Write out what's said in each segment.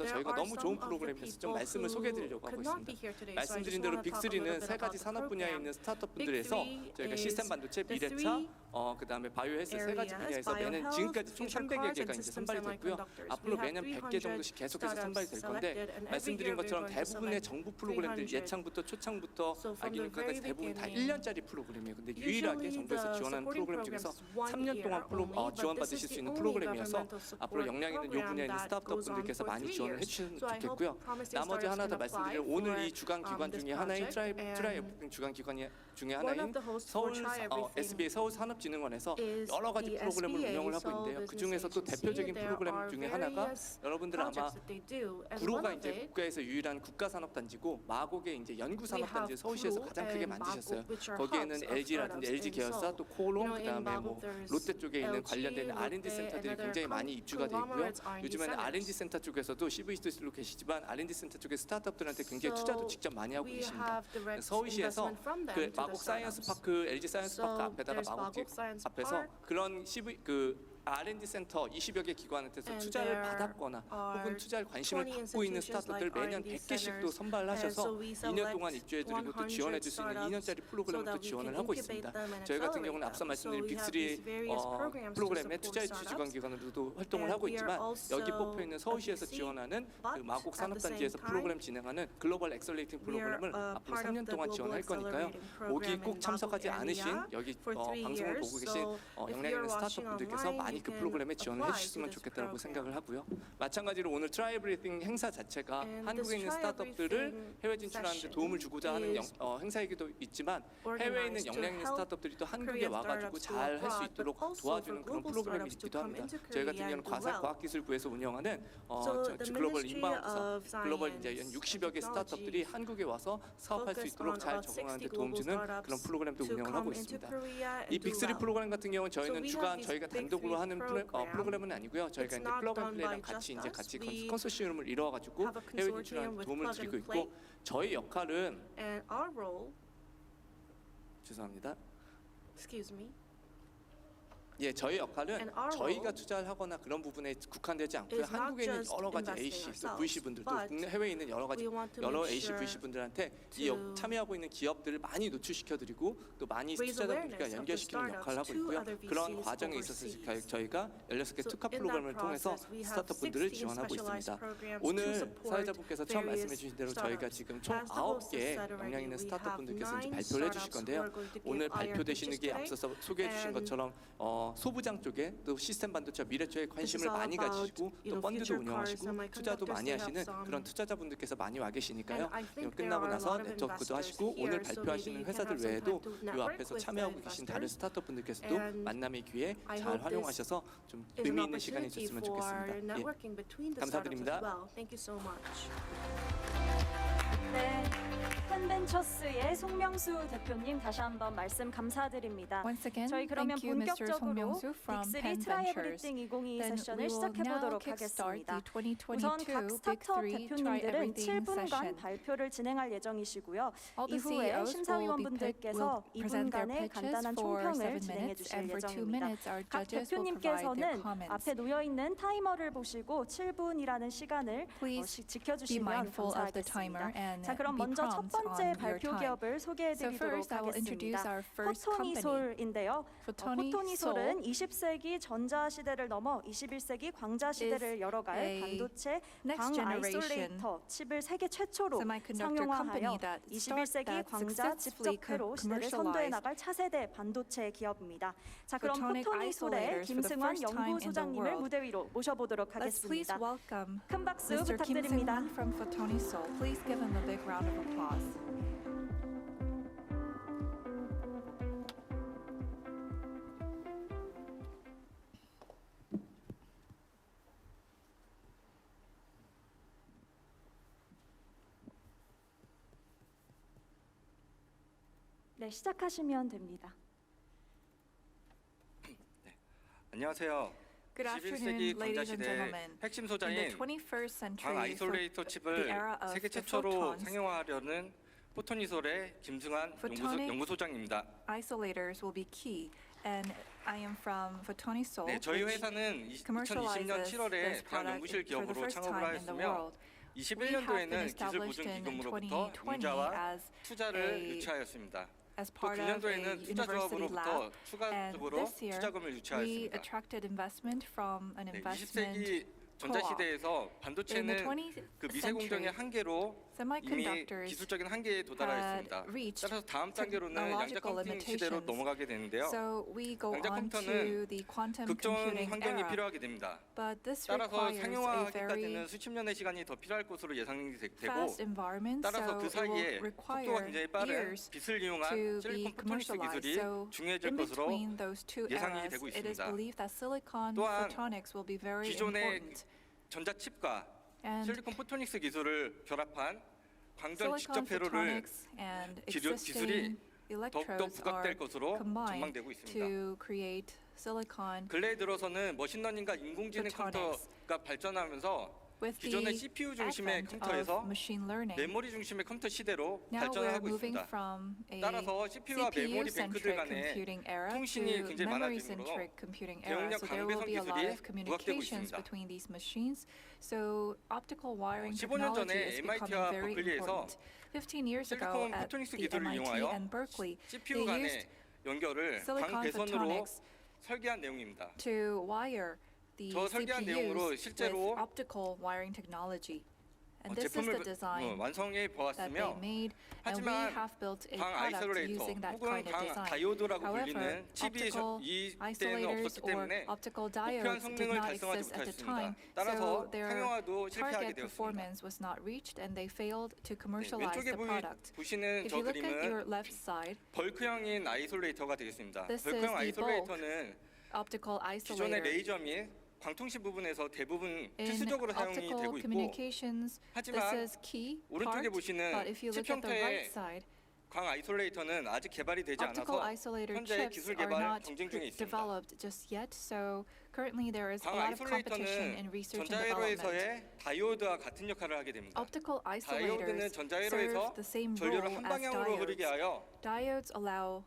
그래서 There 저희가 are 너무 좋은 some of the 프로그램에서 좀 people 말씀을 who 소개해드리려고 하고 could not be 있습니다. here today, so I just 말씀드린 want 대로 to talk a little 빅3는 bit 세 about 가지 the 산업 분야에 program. 있는 스타트업 Big 분들에서 Three 저희가 is 시스템 반도체, the 미래차, three 그다음에 바이오헬스 세 가지 areas, 분야에서 매년 biohealth, 지금까지 총 future 300여 cards, 개가 and 이제 system 선발이 됐고요. semiconductors. 앞으로 We have 매년 100개 300 정도씩 계속해서 선발이 될 건데 selected, and every 말씀드린 year we're 것처럼 going to 대부분의 select 정부 프로그램들 300. 예창부터 초창부터 So from the 아기눈까지 very 대부분 다 beginning, 1년짜리 프로그램이에요. 근데 유일하게 Usually 정부에서 the 지원하는 supporting 프로그램 중에서 programs is 1 3년 동안 year only, but 지원받으실 this is 수 the 있는 only 프로그램이어서 governmental 앞으로 support 역량 있는 요 program 분야에 있는 that 스타트업 goes on 분들께서 for 많이 3 지원을 years. 해주시면 So I hope 좋겠고요. promising 나머지 startups 하나 더 can apply 말씀드리면 오늘 이 for, 주간 기관 this 중에 하나인 project, 트라이에프 주간 기관 중에 One 하나인 of the hosts 서울 for Try Everything SBA 서울산업진흥원에서 is 여러 가지 the 프로그램을 SBA, 운영을 하고 Seoul 있는데요. 그 Business 중에서 또 Agency. 대표적인 There 프로그램 are 중에 하나가 various 여러분들 아마 projects that they do, and 구로가 one of 이제 it 국가에서 유일한 국가산업단지고 마곡의 이제 we 연구산업단지 have 서울시에서 Kuro 가장 크게 and 만드셨어요. Maguk, which are 거기에는 hubs of LG라든지 startups LG in 계열사 Seoul. 또 코롱 You know, in 그다음에 뭐 Maguk there's 롯데 쪽에 있는 LG, 관련된 R&D Lotte, 센터들이 and 굉장히 other 많이 입주가 돼 있고요. conglomerates R&D 요즘에는 centers. R&D 센터 쪽에서도 CVC로 계시지만 R&D 센터 쪽에 스타트업들한테 굉장히 So 투자도 직접 많이 하고 we 계십니다. have direct 서울시에서 investment from them 그 to the 마곡 사이언스 startups. 파크 LG 사이언스 So 파크 앞에다가 there's 마곡 Maguk Science 앞에서 Park. 그런 R&D 센터 20여 개 기관한테서 And 투자를 there 받았거나 혹은 are 투자할 관심을 20 갖고 있는 institutions 스타트업들 like 매년 R&D 100개씩도 centers. 선발하셔서 And so we 2년 동안 select 입주해드리고 또 100 지원해줄 수 있는 2년짜리 startups 프로그램을 so 또 that we 지원을 can 하고 incubate 있습니다. them and 저희 같은 accelerate 경우는 앞서 them. 말씀드린 So we have 빅3 these various programs to 프로그램의 support 투자 유치 주관 startups. 기관으로도 활동을 And 하고 we are 있지만 also 여기 뽑혀 있는 서울시에서 a big 지원하는 but 그 마곡 at the 산업단지에서 same 프로그램 time, 진행하는 글로벌 엑셀레이팅 We are 프로그램을 앞으로 part 3년 of the 동안 global 지원할 거니까요. accelerating 여기 program 꼭 in 참석하지 Maguk 않으신 area 여기 for 3 방송을 years. 보고 계신 So 역량 if you're 있는 스타트업 watching 분들께서 online, 많이 you 그 can 프로그램에 지원을 apply 해주셨으면 to this 좋겠다고 program. 생각을 하고요. 마찬가지로 오늘 트라이 에브리띵 행사 자체가 And 한국에 있는 this Try 스타트업들을 Everything 해외 진출하는 데 도움을 주고자 하는 is 행사이기도 있지만 해외에 있는 organized to 역량 있는 help 스타트업들이 또 한국에 Korean 와가지고 startups to 잘 할 수 abroad, 있도록 but also 도와주는 for 그런 global 프로그램이 startups to 있기도 come 합니다. into 저희 같은 Korea 경우는 and do well. 과학기술부에서 운영하는 So the 글로벌 Ministry 인바운드 of 글로벌 이제 연 Science 60여 개 and 스타트업들이 Technology 한국에 와서 사업할 수 focused 있도록 on 잘 about 60 적응하는 데 도움 global 주는 그런 startups 프로그램도 to 운영을 하고 come into 있습니다. Korea 이 and do 빅3 well. 프로그램 같은 경우는 So 저희는 we 주간 have 저희가 this Big 단독으로 Three 하는 program. 프로그램은 아니고요. 저희가 It's 이제 not 플러그 앤 done 플레이랑 by 같이 이제 just 같이 us. We 컨소시엄을 이루어가지고 have a 해외 consortium 진출하는 with 도움을 Plug 드리고 and 있고 Play. 저희 역할은 And our role, 죄송합니다. excuse me, 예, 저희 역할은 And our 저희가 role 투자를 하거나 그런 부분에 국한되지 않고요. is not 한국에 있는 just 여러 가지 investing AC, 또 ourselves, VC 분들, 또 but 국내 해외에 있는 여러 가지 we want to 여러 make AC, sure VC 분들한테 이 to 참여하고 있는 기업들을 많이 노출시켜드리고 또 많이 raise 투자자들과 awareness of the 연결시키는 역할을 하고 startups to 있고요. other 그런 VCs 과정에 있어서 overseas. 저희가 16개 So 특화 in that 프로그램을 통해서 process, we have 스타트업 분들을 16 지원하고 specialized 있습니다. programs 오늘 to support 사회자분께서 처음 말씀해 various 주신 대로 저희가 startups. 지금 총 As the host 9개 has said 역량 already, 있는 we 스타트업 have 분들께서 이제 9 발표를 해주실 startups 건데요. who are going to give 오늘 IR 발표되시는 게 pitches 앞서서 today. 소개해 주신 And 것처럼 소부장 쪽에 또 시스템 반도체 미래초에 관심을 all 많이 about, 가지시고 you 또 know, 펀드도 future cars, 운영하시고 투자도 semiconductors. 많이 They have 하시는 some. 그런 투자자분들께서 많이 와 계시니까요. And I think 이거 there 끝나고 are a 나서 lot of 네트워크도 investors 하시고 here, 오늘 so 발표하시는 maybe you can 회사들 have some 외에도 time to 이 network 앞에서 with 참여하고 the 계신 다른 investors. 스타트업 분들께서도 And 만남의 기회 I 잘 hope 활용하셔서 좀 is 의미 an 있는 시간이 opportunity 됐으면 for 좋겠습니다. 예. networking between the startups 감사드립니다. as well. Thank you so much. 네, 펜벤처스의 송명수 대표님 다시 한번 말씀 감사드립니다. Once again, 저희 그러면 thank you, Mr. Song 본격적으로 Myung-soo from 빅3 Penn 트라이 Ventures. 에브리띵 2022 Then we 세션을 will 시작해 now 보도록 kickstart the 하겠습니다. 우선 2022 각 Big 스타트업 3 Try 대표님들은 Everything 7분간 session. 발표를 진행할 예정이시고요. All the 이후에 CEOs will 심사위원분들께서 present their 2분간의 pitches 간단한 for 총평을 7 진행해 minutes, 주실 and for 2 예정입니다. minutes our 각 judges will provide their 대표님께서는 comments. 앞에 놓여 있는 타이머를 보시고 7분이라는 시간을 Please be 지켜주시면 mindful of the timer 감사하겠습니다. and 자, 그럼 be 먼저 첫 prompt on 번째 your 발표 time. 기업을 So 소개해드리도록 first, I will introduce 하겠습니다. our first company. 포토니솔인데요. Photonisol은 포토니솔은 20세기 전자 시대를 넘어 21세기 광자 시대를 열어갈 a 반도체 next 광 generation 아이솔레이터 칩을 세계 최초로 semiconductor company 상용화하여 that 21세기 광자 successfully 집적회로 시대를 선도해 commercialized 나갈 차세대 반도체 기업입니다. 자, 그럼 photonic 포토니솔의 isolators for the 김승환 first time in the 연구소장님을 world. 무대 위로 모셔보도록 Let's please 하겠습니다. welcome 큰 박수 Mr. Kim 부탁드립니다. Seung-won from Photonisol. Please give him a big round of applause. 네, 시작하시면 됩니다. 안녕하세요. Good 21세기 afternoon, 광자 ladies and 시대 gentlemen. 핵심 In the 소자인 21st 광 century, for 아이솔레이터 the 칩을 era of 세계 the 최초로 photons, 상용화하려는 포토니솔의 김승환 Photonic 연구소장입니다. isolators will be key. And I am from Photonisol, 네, 저희 which 회사는 2020년 commercializes 7월에 this 대학 product 연구실 for the 기업으로 first 창업을 time in the 하였으며 world. We have been 21년도에는 기술 established 보증 in 기금으로부터 2020 융자와 as 투자를 a 유치하였습니다. as 또 part of a 금년도에는 투자 university 조합으로부터 lab. 추가적으로 this year, 투자금을 We 유치하였습니다. attracted investment from an 네, investment 20세기 전자시대에서 In the 반도체는 20th 그 미세공정의 century, 한계로 이미 semiconductors 기술적인 한계에 도달하였습니다. had reached 따라서 다음 단계로는 양자 technological 컴퓨팅 시대로 limitations. 넘어가게 되는데요. So we go 양자 on 컴퓨터는 to the quantum 극저온 computing 환경이 era. 필요하게 됩니다. But this 따라서 requires a 상용화하기까지는 very 수십 년의 시간이 더 필요할 것으로 예상이 되고 fast environment, 따라서 그 so it will 사이에 속도가 require 굉장히 빠른 years 빛을 이용한 to be 실리콘 포토닉스 commercialized. 기술이 So 중요해질 in 것으로 between those two 예상이 eras, 되고 it is 있습니다. believed that silicon 또한 photonics will be very 기존의 important. 전자칩과 And 실리콘 포토닉스 기술을 결합한 광전 silicon 직접 회로를 photonics and 기술이 existing 더욱더 electrodes 부각될 are 것으로 combined 전망되고 있습니다. to create silicon 근래 들어서는 머신러닝과 인공지능 photonics. 컴퓨터가 발전하면서 with 기존의 the CPU 중심의 advent 컴퓨터에서 of machine learning. 메모리 중심의 컴퓨터 시대로 Now 발전을 we're 하고 moving 있습니다. from a 따라서 CPU와 메모리 뱅크들 CPU-centric 간의 computing era 통신이 to 굉장히 memory-centric computing era. 대용량 So there will 강배선 be a lot 기술이 of communications 부각되고 있습니다. between these machines. So optical wiring 15년 technology 전에 is becoming MIT와 very 버클리에서 important. 15 years ago 실리콘 at 포토닉스 the 기술을 MIT 이용하여 and Berkeley, CPU they used 간의 연결을 silicon 광배선으로 photonics 설계한 내용입니다. to wire the 저 설계한 내용으로 CPUs with 실제로 optical wiring technology. And this is the 제품을 design 완성해 that they 보았으며 made, and we 하지만 have built a 광 product 아이솔레이터 using that 혹은 kind of 광 design. 다이오드라고 However, 불리는 칩이 optical 이때는 isolators 없었기 or 때문에 optical 목표한 diodes did 성능을 not 달성하지 exist at the 못했습니다. time, 따라서 so their 상용화도 실패하게 target 되었습니다. performance was not reached, and they failed to 네, commercialize 왼쪽에 the product. 보시는 If 저 you look at your 그림은 left side, 벌크형인 아이솔레이터가 되겠습니다. This is 벌크형 the 아이솔레이터는 optical 기존의 isolator. 레이저 및 광통신 부분에서 대부분 In 필수적으로 사용이 optical 되고 있고 communications, this 하지만 is key 오른쪽에 part, 보시는 but if you 칩 look at the right 형태의 side, 광 아이솔레이터는 아직 개발이 되지 optical 않아서 isolator 현재 chips 기술 are 개발 not 경쟁 중에 있습니다. developed just yet, so currently there is a 광 lot of competition in 아이솔레이터는 research and development. 전자회로에서의 다이오드와 같은 역할을 하게 됩니다. Optical 다이오드는 isolators 전자회로에서 serve the same 전류를 role 한 as 방향으로 흐르게 diodes. 하여 Diodes allow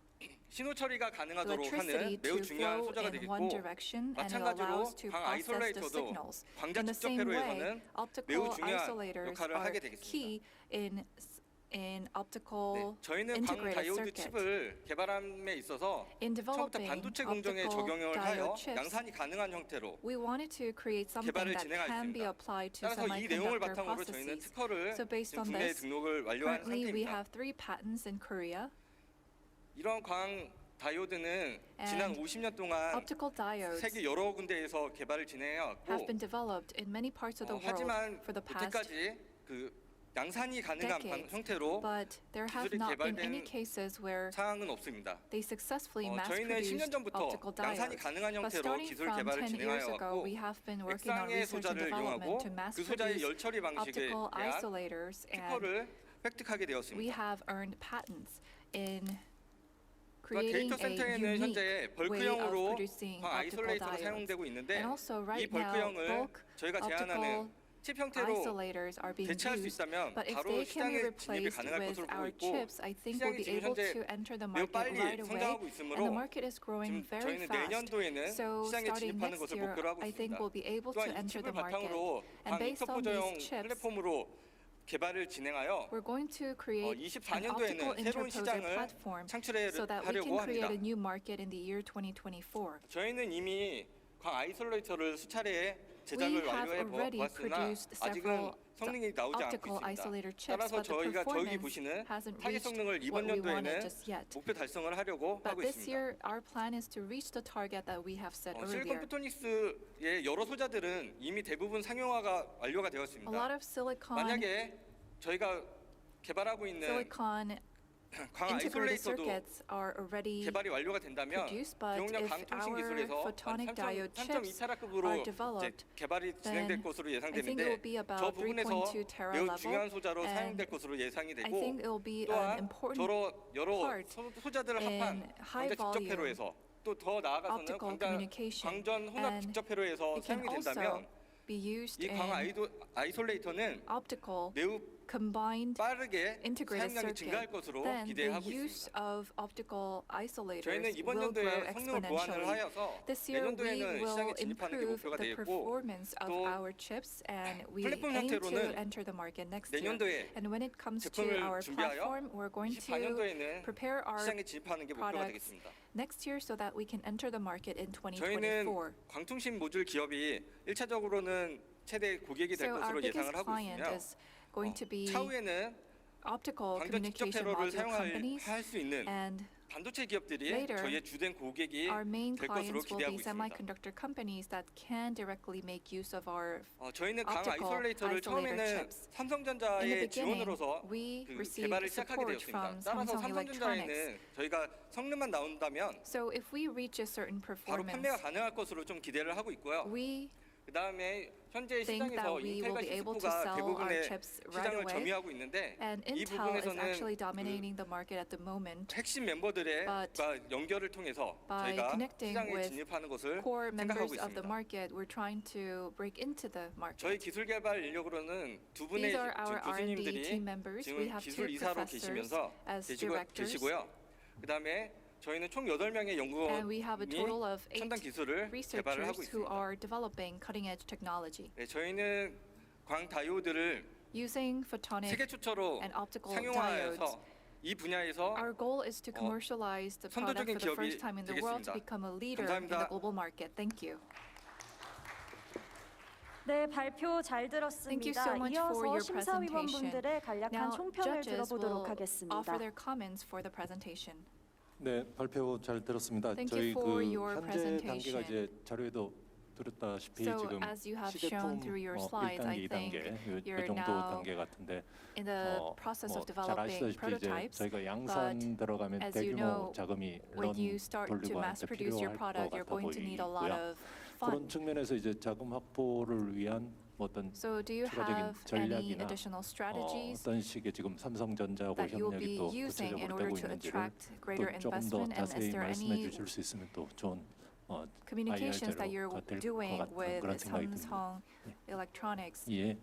신호 처리가 가능하도록 electricity 하는 매우 to 중요한 flow 소자가 in one 되겠고 direction, and it 마찬가지로 allows to 광 process the 아이솔레이터도 signals. 광자 In the 직접 same way, 회로에서는 매우 optical 중요한 isolators 역할을 are 하게 되겠습니다. key in 네, optical 저희는 광 integrated 다이오드 circuit. 칩을 개발함에 있어서 In 처음부터 developing 반도체 공정에 optical 적용을 하여 diode chips, 양산이 가능한 형태로 we wanted to create something 개발을 that can be 진행하였습니다. applied to 따라서 이 내용을 semiconductor 바탕으로 저희는 processes. 특허를 So based 지금 on 국내에 this, 등록을 완료한 Currently, we 상태입니다. have 3 patents in Korea. 이런 광 다이오드는 지난 And 50년 동안 Optical diodes 세계 여러 군데에서 개발을 have 진행해왔고 been developed in many parts of the world 하지만 for the past 여태까지 그 양산이 가능한 decades, 형태로 but there have 기술이 not been any 개발된 cases where 상황은 없습니다. they successfully 저희는 10년 mass-produced 전부터 optical 양산이 diodes. 가능한 But 형태로 starting 기술 from 개발을 10 years ago, 진행해왔고 we have been working on 액상의 research and 소자를 development 이용하고 to 그 소자의 mass-produce 열 처리 방식에 optical 대한 isolators, and 특허를 획득하게 we 되었습니다. have earned patents in 그러니까 creating 데이터 a 센터에는 unique 현재 way of 벌크형으로 producing 광 optical 아이솔레이터가 diodes. 사용되고 있는데 And also 이 right now, 벌크형을 bulk 저희가 optical 제안하는 칩 형태로 isolators are being 대체할 수 used. 있다면 But if 바로 they can be 시장에 진입이 replaced 가능할 with 것으로 보고 our 있고 chips, I think we'll 시장이 be 지금 able 현재 to enter the 매우 market 빨리 right away. 성장하고 And the 있으므로 market is growing 지금 very 저희는 fast. 내년도에는 So 시장에 starting 진입하는 next 것을 year, 목표로 하고 I think 있습니다. we'll be able to 또한 이 enter 칩을 the market. 바탕으로 And 광 based on 인터포저용 these chips, 플랫폼으로 개발을 진행하여 we're going to create an 24년도에는 optical 새로운 interposer 시장을 platform so that we 창출하려고 can create a 합니다. new market in the year 2024. 저희는 이미 광 아이솔레이터를 수차례 We 제작을 have 완료해 already 보았으나 produced 아직은 several 성능이 나오지 않고 optical 있습니다. isolator chips, 따라서 but the 저희가 저기 performance 보시는 hasn't 타겟 reached 성능을 이번 what we wanted 연도에는 just yet. 목표 달성을 하려고 But 하고 this 있습니다. year, our plan is to reach the target that we have set 실리콘 earlier. 포토닉스의 여러 소자들은 이미 대부분 상용화가 완료가 A 되었습니다. lot of silicon 만약에 저희가 개발하고 있는 광 integrated 아이솔레이터도 circuits are already 개발이 완료가 된다면 produced, but 대용량 if 강통신 our 기술에서 photonic diode chips 3.2테라급으로 are 이제 developed, 개발이 진행될 then 것으로 I think it 예상되는데 will be about 저 부분에서 3.2 tera 매우 level, 중요한 소자로 and 사용될 것으로 예상이 I 되고 think it will be an 또한 important 여러 part 소자들을 합한 in high 광자 직접 volume 회로에서 또 더 나아가서는 optical communication, 광전 혼합 and 직접 회로에서 it can 사용이 also 된다면 be used 이 광 in 아이솔레이터는 optical 매우 combined 빠르게 integrated 사용량이 증가할 circuit, 것으로 then the 기대하고 use 있습니다. of optical isolators 저희는 이번 will grow 연도에 성능을 보완을 exponentially. 하여서 This year we 내년도에는 will 시장에 진입하는 게 improve 목표가 the 되어 있고 performance of 또 our chips, and we 플랫폼 aim to 형태로는 enter the market next year. 내년도에 And when it comes to 제품을 our 준비하여 platform, we're going to 24년도에는 prepare our 시장에 진입하는 게 목표가 products 되겠습니다. next year so that we can enter the market in 저희는 2024. 광통신 모듈 기업이 1차적으로는 최대 고객이 될 So our 것으로 biggest 예상을 하고 client 있으며 is going to be 차후에는 optical 광전 직접 communication 테러를 module companies, 사용할 수 있는 and 반도체 기업들이 later, 저희의 주된 고객이 our main 될 것으로 clients will 기대하고 be 있습니다. semiconductor companies that can directly make use of our 저희는 강 optical 아이솔레이터를 isolator 처음에는 chips. In the 삼성전자의 beginning, 지원으로서 we 그 received 개발을 시작하게 support 되었습니다. from 따라서 Samsung Electronics. 삼성전자에는 저희가 성능만 나온다면 So if we reach a certain 바로 performance, 판매가 가능할 것으로 좀 기대를 하고 있고요. we 그 다음에 현재 think that 시장에서 we 인텔과 will be able to 시스코가 sell our 대부분의 chips right 시장을 away. 점유하고 있는데 And 이 Intel is actually 부분에서는 dominating the market at the moment. 핵심 멤버들의 But 연결을 통해서 by 저희가 connecting 시장에 with 진입하는 것을 core 생각하고 members of the 있습니다. market, we're trying to break into the 저희 market. 기술 개발 인력으로는 두 분의 These are our R&D 교수님들이 team members. We 지금 have 기술 two 이사로 professors 계시면서 as directors. 계시고요. 그다음에 저희는 총 8명의 And we have a total 연구원이 of 8 첨단 기술을 개발을 하고 researchers who 있습니다. are developing cutting-edge technology. 네, 저희는 광 다이오드를 Using photonic 세계 최초로 and optical diodes, 상용화해서 이 분야에서 our goal is to commercialize the product 선도적인 for the first 기업이 time in the world to 되겠습니다. become a leader in the 감사합니다. global market. Thank you. 네, 발표 잘 Thank you 들었습니다. so much for 이어서 your 심사위원분들의 간략한 Now, 총평을 judges 들어보도록 will 하겠습니다. offer their comments for the presentation. 네, 발표 잘 들었습니다. Thank 저희 you for 그 your 현재 presentation. 단계가 이제 자료에도 들었다시피 So, 지금 as you have shown 시제품 through your slides, 1단계, I 2단계 think 요 you're 정도 now 단계 같은데 in the process of 잘 developing 아시다시피 이제 prototypes, 저희가 양산 들어가면 as you know, 대규모 자금이 when you 런 start to 돌리고 mass 할때 produce your 필요할 것 product, you're 같아 going to need a lot 보이고요. of 그런 fund. 측면에서 이제 자금 확보를 위한 어떤 So do you 추가적인 have any 전략이나 additional strategies 어떤 식의 지금 삼성전자하고 that you'll be 협력이 또 using in 구체적으로 order 되고 to 있는지를 attract greater 또 조금 더 investment? And is 자세히 there 말씀해 any 주실 수 있으면 또 좋은 communications that you're IR 자료가 될 것 doing 같은 with 그런 생각이 듭니다. Samsung Electronics? 예.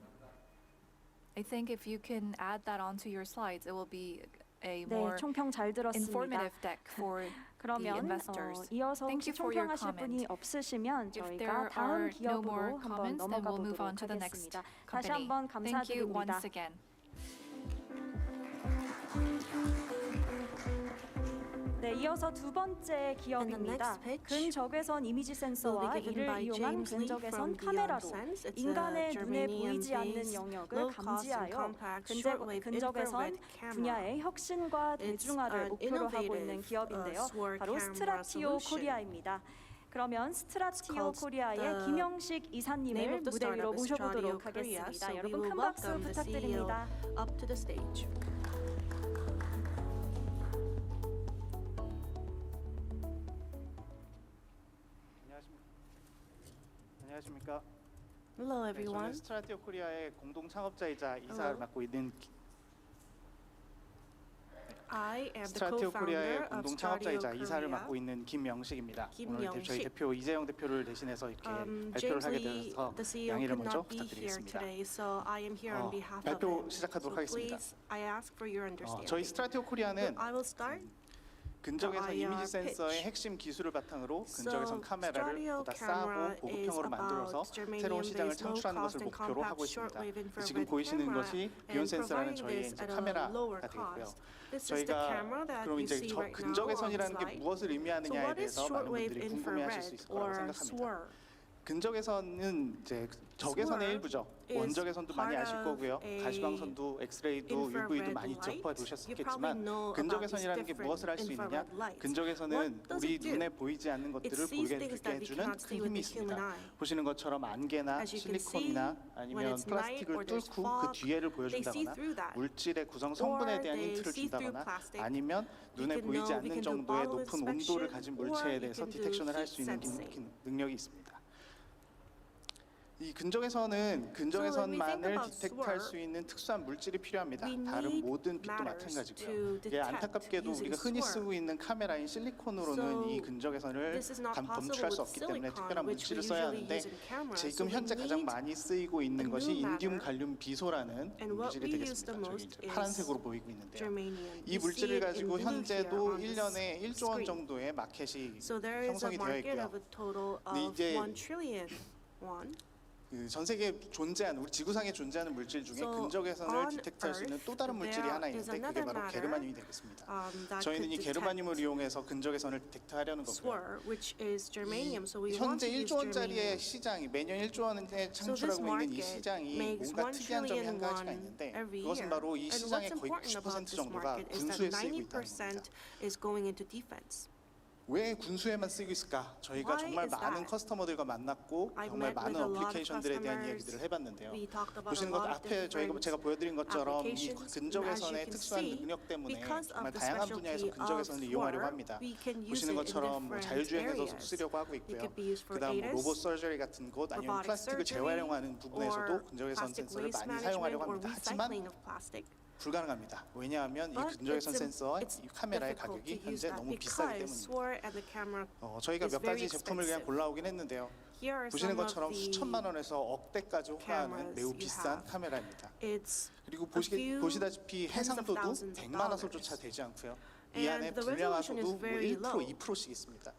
I think if you can add that onto your slides, it will be a 네, more 총평 잘 들었습니다. informative deck for the 그러면 investors. 이어서 Thank 혹시 you for your 총평하실 분이 comment. 없으시면 If 저희가 there 다음 are no 기업으로 more 한번 comments, then 넘어가 we'll move on 보도록 to the next 하겠습니다. 다시 company. 한번 Thank you 감사드립니다. once again. 네, 이어서 두 번째 기업입니다. next pitch 근적외선 이미지 will 센서와 be given 이를 by 이용한 James Lee 근적외선 from 카메라로 Beyond Sense. It's a 인간의 눈에 보이지 않는 germanium-based, 영역을 low-cost and 감지하여 compact shortwave 근적외선 infrared camera. 분야의 혁신과 It's 대중화를 an 목표로 하고 있는 innovative, 기업인데요. SWOR 바로 camera 스트라티오 solution. 코리아입니다. 그러면 스트라티오 called 코리아의 the 김영식 name 이사님을 of the 무대 위로 startup is 모셔보도록 Stradio Korea. 하겠습니다. So we 여러분 will 큰 박수 welcome the CEO 부탁드립니다. up to the stage. 안녕하십니까. Hello 네, everyone. 저는 스트라티오 코리아의 공동 창업자이자 이사를 맡고 있는 I am the 스트라티오 코리아의 co-founder of 공동 Stradio 창업자이자 이사를 Korea. 맡고 있는 김명식입니다. 오늘 김명식. 저희 대표 이재영 대표를 대신해서 이렇게 발표를 James 하게 Lee, 되어서 the CEO, 양해를 could 먼저 not be here 부탁드리겠습니다. today, so I am here on behalf of 발표 him. 시작하도록 So 하겠습니다. please, I ask for your understanding. 저희 스트라티오 코리아는 I will start. 근적외선 IR 이미지 센서의 pitch. 핵심 기술을 바탕으로 So, 근적외선 카메라를 Stradio 보다 camera 싸고 is 고급형으로 만들어서 about germanium 새로운 시장을 based 창출하는 것을 low-cost and 목표로 하고 compact 있습니다. shortwave infrared 지금 보이시는 camera 것이 and 비욘 센서라는 providing 저희의 this 이제 at a 카메라가 lower 되고요. cost. This is the 저희가 camera that 그럼 you 이제 see 저 right now on 근적외선이라는 게 slide. 무엇을 So 의미하느냐에 what is 대해서 많은 shortwave 분들이 궁금해하실 수 infrared 있을 거라고 or 생각합니다. SWOR? 근적외선은 이제 적외선의 SWOR 일부죠. is 원적외선도 많이 part 아실 of 거고요. a 가시광선도 엑스레이도 infrared UV도 많이 light. 접해 You probably 보셨겠지만 know about these 근적외선이라는 게 different 무엇을 할 수 있느냐? infrared lights. 근적외선은 What does 우리 it do? 눈에 보이지 않는 It 것들을 sees 보게 things 되게 that we 해주는 cannot see 큰 with 힘이 the human 있습니다. eye. 보시는 것처럼 안개나 As you can see, 실리콘이나 when 아니면 it's night 플라스틱을 or there's 뚫고 그 fog, 뒤에를 they see 보여준다거나 through that. 물질의 구성 성분에 Or 대한 they 힌트를 see through 준다거나 plastic. 아니면 We 눈에 can 보이지 know, we 않는 can do 정도의 bottle 높은 온도를 가진 inspection, or 물체에 you 대해서 can do 디텍션을 할 heat 수 있는 sensing. 능력이 있습니다. 이 근적에서는 근적에선만을 about 디텍트할 SWOR, 수 있는 특수한 물질이 필요합니다. we 다른 need 모든 빛도 matters 마찬가지고요. to 이게 detect 안타깝게도 using 우리가 흔히 SWOR. 쓰고 있는 카메라인 실리콘으로는 So 이 근적에선을 This is not possible 검출할 수 with 없기 때문에 silicon, 특별한 which we 물질을 써야 usually 하는데 use in cameras. So 지금 we 현재 가장 need 많이 쓰이고 a 있는 것이 new 인디움 matter. 갈륨 비소라는 And what 물질이 we use the 되겠습니다. 저기 most 이제 is 파란색으로 보이고 있는데요. germanium. 이 You see 물질을 it in 가지고 blue here 현재도 on this 1년에 1조 원 screen. 정도의 마켓이 So there is a 형성이 되어 market 있고요. of a total 근데 of 이제 1 trillion won. 그 전 세계에 존재하는 우리 지구상에 존재하는 물질 중에 So 근적에선을 on 디텍트할 수 있는 Earth, 또 다른 물질이 there 하나 is 있는데 그게 another 바로 matter, 게르마늄이 되겠습니다. that 저희는 이 could 게르마늄을 detect 이용해서 근적에선을 디텍트하려는 거고요. SWOR, which is germanium. So we 이 want 현재 to use 1조 원짜리의 germanium. 시장이 매년 1조 원에 So this 창출하고 있는 이 market 시장이 makes 뭔가 1 특이한 점이 한 trillion 가지가 won 있는데 every 그것은 year. 바로 이 And 시장의 what's 거의 important about 90% this 정도가 market is 군수에 that 쓰이고 있다는 90% 겁니다. is going into defense. 왜 군수에만 쓰이고 있을까? 저희가 Why 정말 is 많은 that? 커스터머들과 만났고 I 정말 met with 많은 a lot of 어플리케이션들에 대한 customers. 이야기들을 해봤는데요. We talked about a 보시는 것 lot of 앞에 different 제가 보여드린 것처럼 이 applications. And as 근적에선의 you can 특수한 see, 능력 때문에 because 정말 of the 다양한 분야에서 specialty 근적에선을 of 이용하려고 SWOR, 합니다. we can use 보시는 it in 것처럼 뭐 different 자율주행에서도 areas. 쓰려고 하고 It 있고요. could be used for 그다음 뭐 ADAS, 로봇 서저리 같은 곳 아니면 robotic 플라스틱을 surgery, 재활용하는 부분에서도 or 근적에선 plastic 센서를 waste 많이 사용하려고 management or 합니다. 하지만 recycling of plastic. 불가능합니다. 왜냐하면 이 But 근적에선 센서와 it's 이 카메라의 difficult 가격이 to use 현재 that 너무 비싸기 because 때문입니다. SWOR and the camera 저희가 is 몇 가지 very 제품을 그냥 expensive. 골라오긴 했는데요. Here are 보시는 some of 것처럼 the 수천만 원에서 억대까지 호가하는 cameras 매우 you 비싼 have. 카메라입니다. It's 그리고 a few 보시다시피 tens of 해상도도 thousands of 100만 원소조차 dollars. 되지 않고요. 이 And 안에 the resolution is 불량화소도 뭐 very 1%, low. 2%씩 있습니다.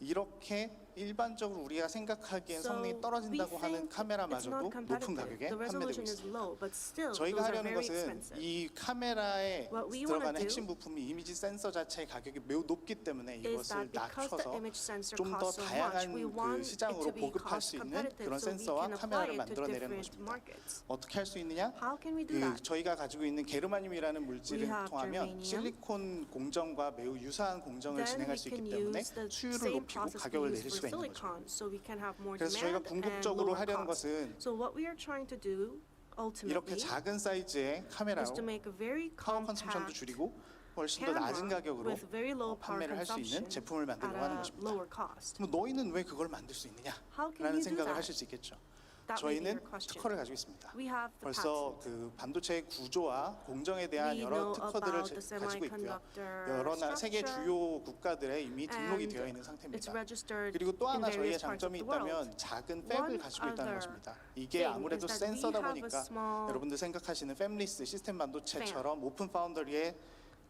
이렇게 일반적으로 우리가 생각하기엔 So 성능이 we 떨어진다고 하는 think it's 카메라마저도 not 높은 competitive. 가격에 The 판매되고 resolution is 있습니다. low, but still 저희가 those are 하려는 very 것은 expensive. 이 카메라에 What we 들어가는 wanna do 핵심 부품이 이미지 센서 자체의 가격이 매우 높기 때문에 Is 이것을 that because the 낮춰서 image sensor 좀 더 costs so much, 다양한 we 그 want it 시장으로 to be 보급할 수 cost 있는 competitive 그런 so we 센서와 can apply 카메라를 it to 만들어내려는 different 것입니다. markets. 어떻게 할 수 있느냐? How can we do that? 저희가 가지고 있는 게르마늄이라는 물질을 We have 통하면 germanium. 실리콘 공정과 매우 유사한 공정을 Then 진행할 we 수 있기 can 때문에 use the 수율을 same 높이고 process we 가격을 use 내릴 for 수가 있는 거죠. silicon, so we can have more 그래서 저희가 demand and 궁극적으로 lower 하려는 cost. 것은 So what we are trying to do 이렇게 ultimately 작은 사이즈의 is 카메라로 to make a very 파워 컨섬션도 compact 줄이고 훨씬 더 낮은 camera 가격으로 with very low power 판매를 할 수 있는 consumption 제품을 at 만들려고 하는 a 것입니다. lower cost. 그럼 너희는 왜 그걸 만들 수 있느냐? How can 라는 you do 생각을 that? 하실 수 있겠죠. That may be 저희는 your question. 특허를 가지고 있습니다. We have the 벌써 patent. 그 반도체의 구조와 공정에 대한 We 여러 know 특허들을 about the 가지고 있고요. semiconductor 여러 세계 structure, 주요 국가들에 이미 등록이 and 되어 있는 It's 상태입니다. registered 그리고 또 in 하나 저희의 various parts of 장점이 the world. 있다면 작은 팹을 One 가지고 있다는 other 것입니다. 이게 thing 아무래도 is that we 센서다 have a 보니까 small 여러분들 생각하시는 팹리스 시스템 반도체처럼 오픈 파운더리에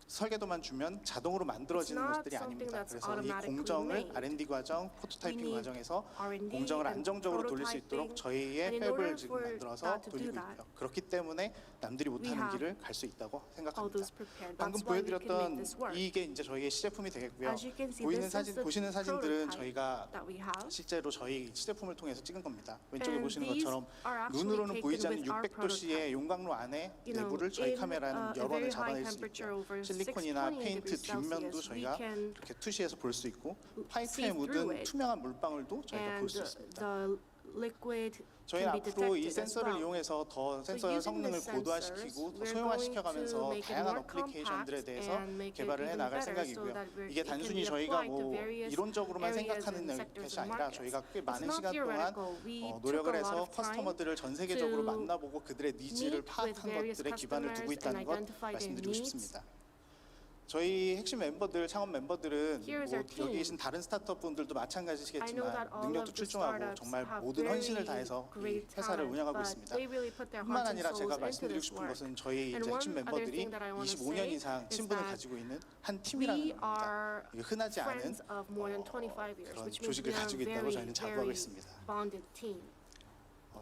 설계도만 주면 자동으로 만들어지는 It's not 것들이 아닙니다. something that's 그래서 이 automatically 공정을 made. R&D 과정, 프로토타이핑 We need 과정에서 R&D 공정을 and 안정적으로 돌릴 수 있도록 prototyping. 저희의 And in 팹을 order 지금 for 만들어서 that to do 돌리고 that, 있고요. 그렇기 때문에 남들이 못하는 have 길을 갈 수 있다고 all 생각합니다. those prepared. 방금 That's why we can make 보여드렸던 this work. 이게 이제 저희의 시제품이 되겠고요. As you can see, 보이는 this is 사진 the 보시는 사진들은 prototype 저희가 that we have. 실제로 저희 시제품을 통해서 찍은 겁니다. 왼쪽에 And 보시는 these 것처럼 are actually 눈으로는 taken 보이지 않는 with our 600도씨의 용광로 안에 You know, 내부를 저희 in 카메라는 a 여러 very 원을 high 잡아낼 수 temperature 있고요. over 실리콘이나 620 페인트 degrees 뒷면도 Celsius, we 저희가 can 이렇게 투시해서 볼 수 있고 see 파이프에 through 묻은 it. 투명한 물방울도 저희가 볼 and 수 있습니다. the liquid 저희는 can be 앞으로 이 detected as 센서를 well. 이용해서 더 So 센서의 using 성능을 the 고도화시키고 sensors, 더 we're 소형화시켜가면서 going to make it 다양한 more 어플리케이션들에 compact 대해서 and make it 개발을 even 해나갈 better so 생각이고요. that 이게 it can 단순히 be 저희가 applied to 뭐 various 이론적으로만 areas 생각하는 and sectors 것이 of 아니라 markets. 저희가 꽤 It's 많은 not 시간 동안 theoretical. We 노력을 took a lot 해서 of time 커스터머들을 전 세계적으로 to 만나보고 그들의 니즈를 meet 파악한 with various 것들에 기반을 두고 customers 있다는 and 것 identify their 말씀드리고 needs. 싶습니다. 저희 핵심 멤버들, 창업 멤버들은 Here is 뭐 our team. 여기 계신 다른 스타트업 분들도 I know 마찬가지시겠지만 that all 능력도 of the 출중하고 startups 정말 have 모든 헌신을 very 다해서 이 great 회사를 talent, 운영하고 but 있습니다. they really put their 뿐만 hearts and 아니라 제가 souls into 말씀드리고 this 싶은 work. 것은 저희 And 이제 one 핵심 other 멤버들이 thing that I wanna 25년 say 이상 is 친분을 that 가지고 있는 한 팀이라는 We 겁니다. are 이게 흔하지 않은 friends of more than 25 years, 그런 which means 조직을 we are 가지고 있다고 very, 저희는 자부하고 very 있습니다. bonded team.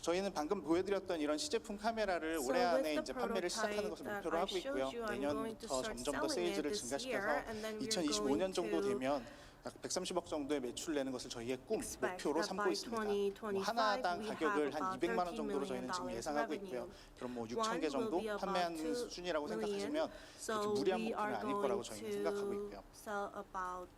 저희는 방금 보여드렸던 이런 시제품 카메라를 So 올해 with 안에 the 이제 판매를 시작하는 prototype 것을 that 목표로 I 하고 showed 있고요. you, I'm going to 내년부터 start 점점 더 selling it 세일즈를 this 증가시켜서 year, and then we're 2025년 going 정도 to 되면 약 130억 정도의 매출 내는 것을 저희의 꿈, expect 목표로 that 삼고 by 있습니다. 2025 하나당 we 가격을 have 한 about 200만 원 $13 정도로 저희는 지금 million 예상하고 있고요. revenue. 그럼 뭐 6천 개 One 정도 will be about 판매하는 2 수준이라고 생각하시면 그렇게 So 무리한 we 목표는 are 아닐 거라고 going 저희는 생각하고 to 있고요. sell about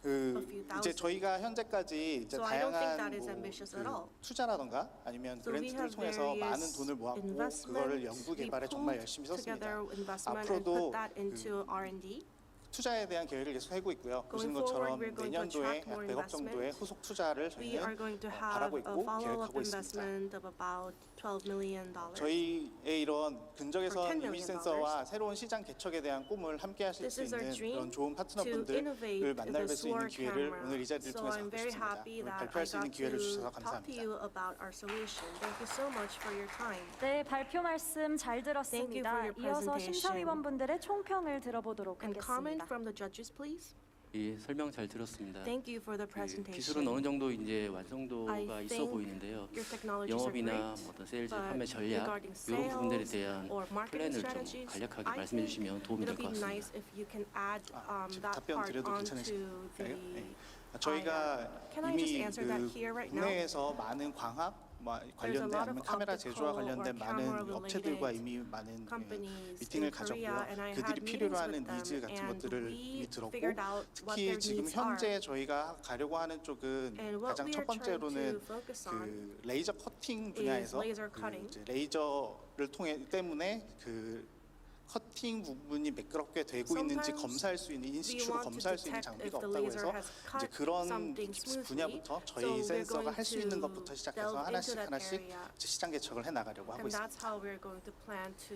그 a few 이제 thousand. 저희가 현재까지 이제 So I don't think 다양한 that is 뭐 ambitious 그 at all. 투자라던가 아니면 So we 그랜트를 have 통해서 various 많은 돈을 모았고 그거를 investments. 연구 We 개발에 정말 pulled 열심히 썼습니다. together investment and 앞으로도 put that into R&D. 투자에 대한 계획을 계속 세우고 있고요. 보시는 Going 것처럼 forward, we're going to 내년도에 attract more 약 100억 정도의 investment. 후속 투자를 We are 저희는 going to have 바라고 a 있고 follow-up 계획하고 있습니다. investment of about $12 million. 저희의 이런 For 근적에선 $10 이미지 million. 센서와 새로운 시장 개척에 대한 꿈을 함께 하실 수 This is our 있는 dream 그런 좋은 to 파트너분들을 innovate 만날 the 뵐 수 있는 SWOR 기회를 camera. 오늘 이 자리를 So 통해서 I'm 갖고 very 싶습니다. happy 오늘 that I 발표할 수 있는 got 기회를 주셔서 to talk to 감사합니다. you about our solution. Thank you so much for your time. 네, 발표 말씀 잘 Thank you for 들었습니다. your 이어서 presentation. 심사위원분들의 총평을 들어보도록 And comment 하겠습니다. from the judges, please. 예, 설명 잘 들었습니다. Thank you for the 그 presentation. 기술은 어느 정도 이제 완성도가 I 있어 think 보이는데요. Your technologies are 영업이나 great, 어떤 세일즈, but 판매 전략 regarding 이런 부분들에 sales 대한 or marketing 플랜을 좀 strategies, 간략하게 I 말씀해 think 주시면 도움이 it'll 될 것 be 같습니다. nice if you can add 지금 that 답변 part 드려도 onto 괜찮으실까요? the 네. 저희가 Can I just 이미 answer that 그 here right now? 국내에서 많은 광학 관련된 lot 아니면 of 카메라 제조와 optical or 관련된 많은 camera-related 업체들과 이미 많은 companies 미팅을 in Korea, 가졌고요. and I 그들이 had 필요로 meetings 하는 with them, 니즈 같은 and 것들을 we 이미 들었고 figured out what 특히 their 지금 needs are. 현재 저희가 가려고 하는 쪽은 And what 가장 we 첫 are trying 번째로는 to focus on 그 레이저 커팅 is 분야에서 laser 그 cutting. 이제 레이저를 통해 때문에 그 커팅 부분이 매끄럽게 되고 있는지 Sometimes 검사할 수 있는 we 인시추로 want to 검사할 수 있는 detect 장비가 if the 없다고 laser 해서 has 이제 cut 그런 something smoothly. 분야부터 So 저희 we're 센서가 going 할 수 있는 to 것부터 시작해서 delve into 하나씩 that 하나씩 area. 이제 시장 개척을 해나가려고 하고 And 있습니다. that's how we're going to plan to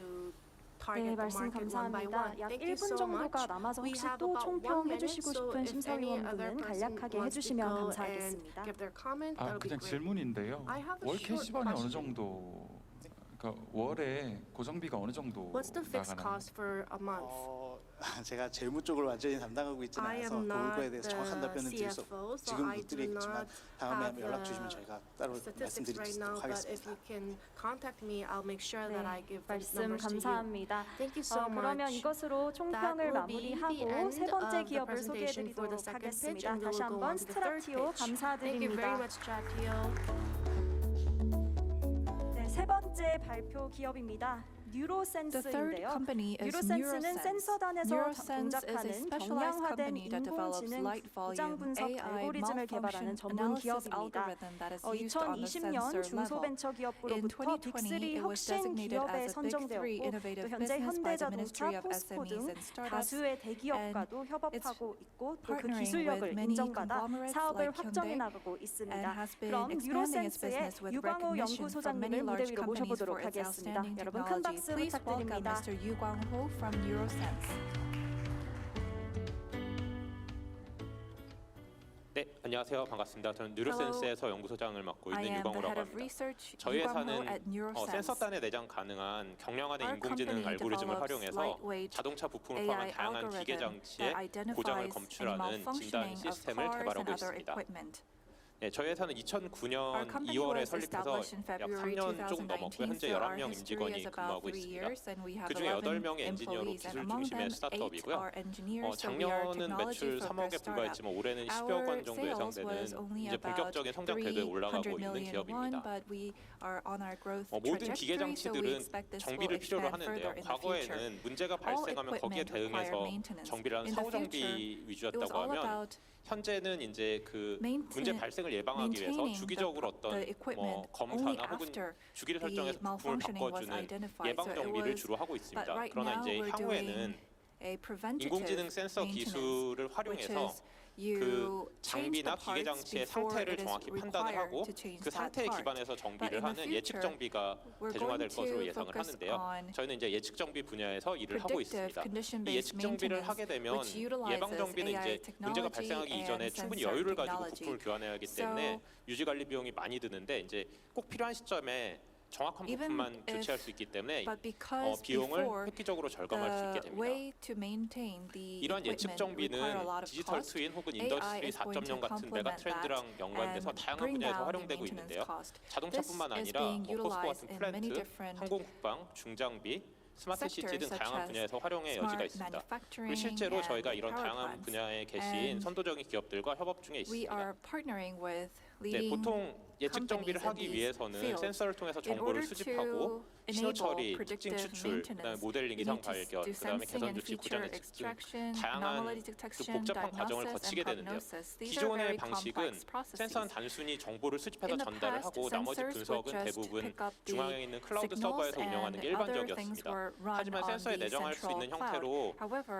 네, target the 말씀 market one by 감사합니다. one. 약 Thank you 1분 so 정도가 much. 남아서 We 혹시 have 또 about 1 총평 minute, 해주시고 so 싶은 if any other 심사위원분은 person 간략하게 wants to 해주시면 go and 감사하겠습니다. give their comment, 아, that'll be 그냥 great. 질문인데요. I have a 월 short 캐시번이 어느 question. 정도, 그러니까 월에 고정비가 어느 정도 What's the fixed 나가나요? cost for a month? 제가 재무 쪽을 완전히 담당하고 있지는 I 않아서 am not 그거에 대해서 정확한 the 답변은 드릴 수 CFO, so 지금 I 못 do 드리겠지만 not 다음에 have 연락 the 주시면 저희가 따로 statistics right now, 말씀드리도록 but if 하겠습니다. you can contact me, I'll make sure that I 네, give the 말씀 numbers to you. 감사합니다. Thank you so 그러면 much. 이것으로 That 총평을 will be the 마무리하고 end 세 번째 of the 기업을 presentation for the 소개해드리도록 second pitch, 하겠습니다. and we 다시 will go 한번 on to the third 스트라티오 pitch. Thank you very 감사드립니다. much, Stratio. 네, 세 번째 발표 기업입니다. The third 뉴로센스인데요. company is 뉴로센스는 Neurosense. 센서단에서 Neurosense is a 동작하는 specialized 경량화된 company that develops 인공지능 light 부장 volume 분석 AI 알고리즘을 개발하는 malfunction 전문 analysis 기업입니다. algorithm that is used on the 2020년 sensor level. 중소벤처기업으로부터 In 빅3 2020, it was 혁신 designated 기업에 as a Big 3 선정되었고 또 innovative 현재 business by the 현대자동차, Ministry of 포스코 등 SMEs and Startups. 다수의 대기업과도 협업하고 있고 또 그 partnering 기술력을 with many 인정받아 conglomerates 사업을 like 확정해 Hyundai 나가고 and 있습니다. has been 그럼 expanding its 뉴로센스의 business with 유광호 recognition from 연구소장님을 many 무대 large 위로 companies 모셔보도록 for its 하겠습니다. outstanding 여러분 큰 technology. 박수 Please welcome 부탁드립니다. Mr. Yu Guangho from Neurosense. 네, 안녕하세요. 반갑습니다. 저는 뉴로센스에서 연구소장을 맡고 I 있는 am the 유광호라고 head of 합니다. research, 저희 Yu Guangho 회사는 at Neurosense. 센서단에 내장 가능한 경량화된 Our 인공지능 company 알고리즘을 develops 활용해서 lightweight 자동차 부품을 AI 포함한 다양한 algorithm 기계 장치의 that 고장을 identifies any 검출하는 진단 malfunctioning of 시스템을 cars 개발하고 and other 있습니다. equipment. 네, 저희 회사는 Our 2009년 company 2월에 was 설립해서 established in 약 February 3년 조금 넘었고요. 2019, 현재 so our 11명 history 임직원이 is about 근무하고 3 있습니다. years, and we have 그중에 11 8명의 엔지니어로 employees, 기술 and among 중심의 them 8 스타트업이고요. are engineers, so we are 작년은 매출 technology 3억에 focused 불과했지만 startup. 올해는 10억 원 정도 Our sales 예상되는 was only 이제 about 본격적인 성장 궤도에 올라가고 300 있는 million 기업입니다. won, but we are on our growth 모든 기계 trajectory, so we 장치들은 expect this will 정비를 필요로 expand further 하는데요. in the future. 과거에는 문제가 발생하면 거기에 equipment 대응해서 require maintenance. 정비를 하는 In 사후 the 정비 future, it was 위주였다고 all 하면 about 현재는 이제 그 문제 발생을 예방하기 위해서 maintaining 주기적으로 어떤 the equipment 검사나 only 혹은 after 주기를 the 설정해서 부품을 malfunctioning was 바꿔주는 identified. 예방 So it 정비를 was- 주로 하고 but 있습니다. right 그러나 now 이제 we're 향후에는 doing a preventative 인공지능 센서 maintenance, 기술을 which 활용해서 is you 그 change 장비나 the 기계 parts 장치의 before 상태를 it is 정확히 판단을 required 하고 to change 그 that 상태에 part. 기반해서 But 정비를 in the 하는 예측 future, 정비가 we're 대중화될 going to 것으로 예상을 focus 하는데요. on 저희는 이제 예측 정비 분야에서 일을 하고 predictive 있습니다. 이 condition-based 예측 정비를 maintenance, 하게 되면 which utilizes 예방 정비는 AI 이제 문제가 technology 발생하기 and 이전에 충분히 sensor 여유를 가지고 technology. 부품을 교환해야 하기 So 때문에 유지 관리 비용이 많이 드는데 이제 꼭 필요한 시점에 정확한 Even 부품만 if- 교체할 수 있기 때문에 But because 비용을 before 획기적으로 절감할 수 있게 the 됩니다. way to maintain the 이러한 예측 equipment require a 정비는 lot of 디지털 cost, 트윈 혹은 AI 인더스트리 is going 4.0 to 같은 메가 complement 트렌드랑 that 연관돼서 and 다양한 bring 분야에서 down the 활용되고 maintenance 있는데요. cost. 자동차뿐만 This is 아니라 being 포스코 같은 utilized in many 플랜트, different 항공 국방, 중장비, 스마트 시티 등 sectors such 다양한 as 분야에서 활용의 여지가 smart 있습니다. 그리고 manufacturing 실제로 저희가 and 이런 power 다양한 plants. 분야에 계신 And 선도적인 기업들과 협업 중에 We 있습니다. are partnering with 네, leading 보통 예측 정비를 companies in 하기 these 위해서는 fields 센서를 통해서 in 정보를 order to 수집하고 신호 enable 처리, 특징 predictive 추출, 그다음에 maintenance. 모델링 You 이상 need to 발견, do 그다음에 sensing 개선 and 조치, feature 고장 예측 등 extraction, 다양한 anomaly 그 detection, 복잡한 과정을 diagnosis, 거치게 and 되는데요. prognosis. These are 기존의 very 방식은 complex processes. 센서는 단순히 정보를 수집해서 In the 전달을 past, 하고 나머지 sensors would 분석은 just 대부분 pick up the 중앙에 있는 클라우드 signals 서버에서 운영하는 and 게 other things 일반적이었습니다. were run 하지만 on 센서에 the 내장할 수 central 있는 cloud. 형태로 However,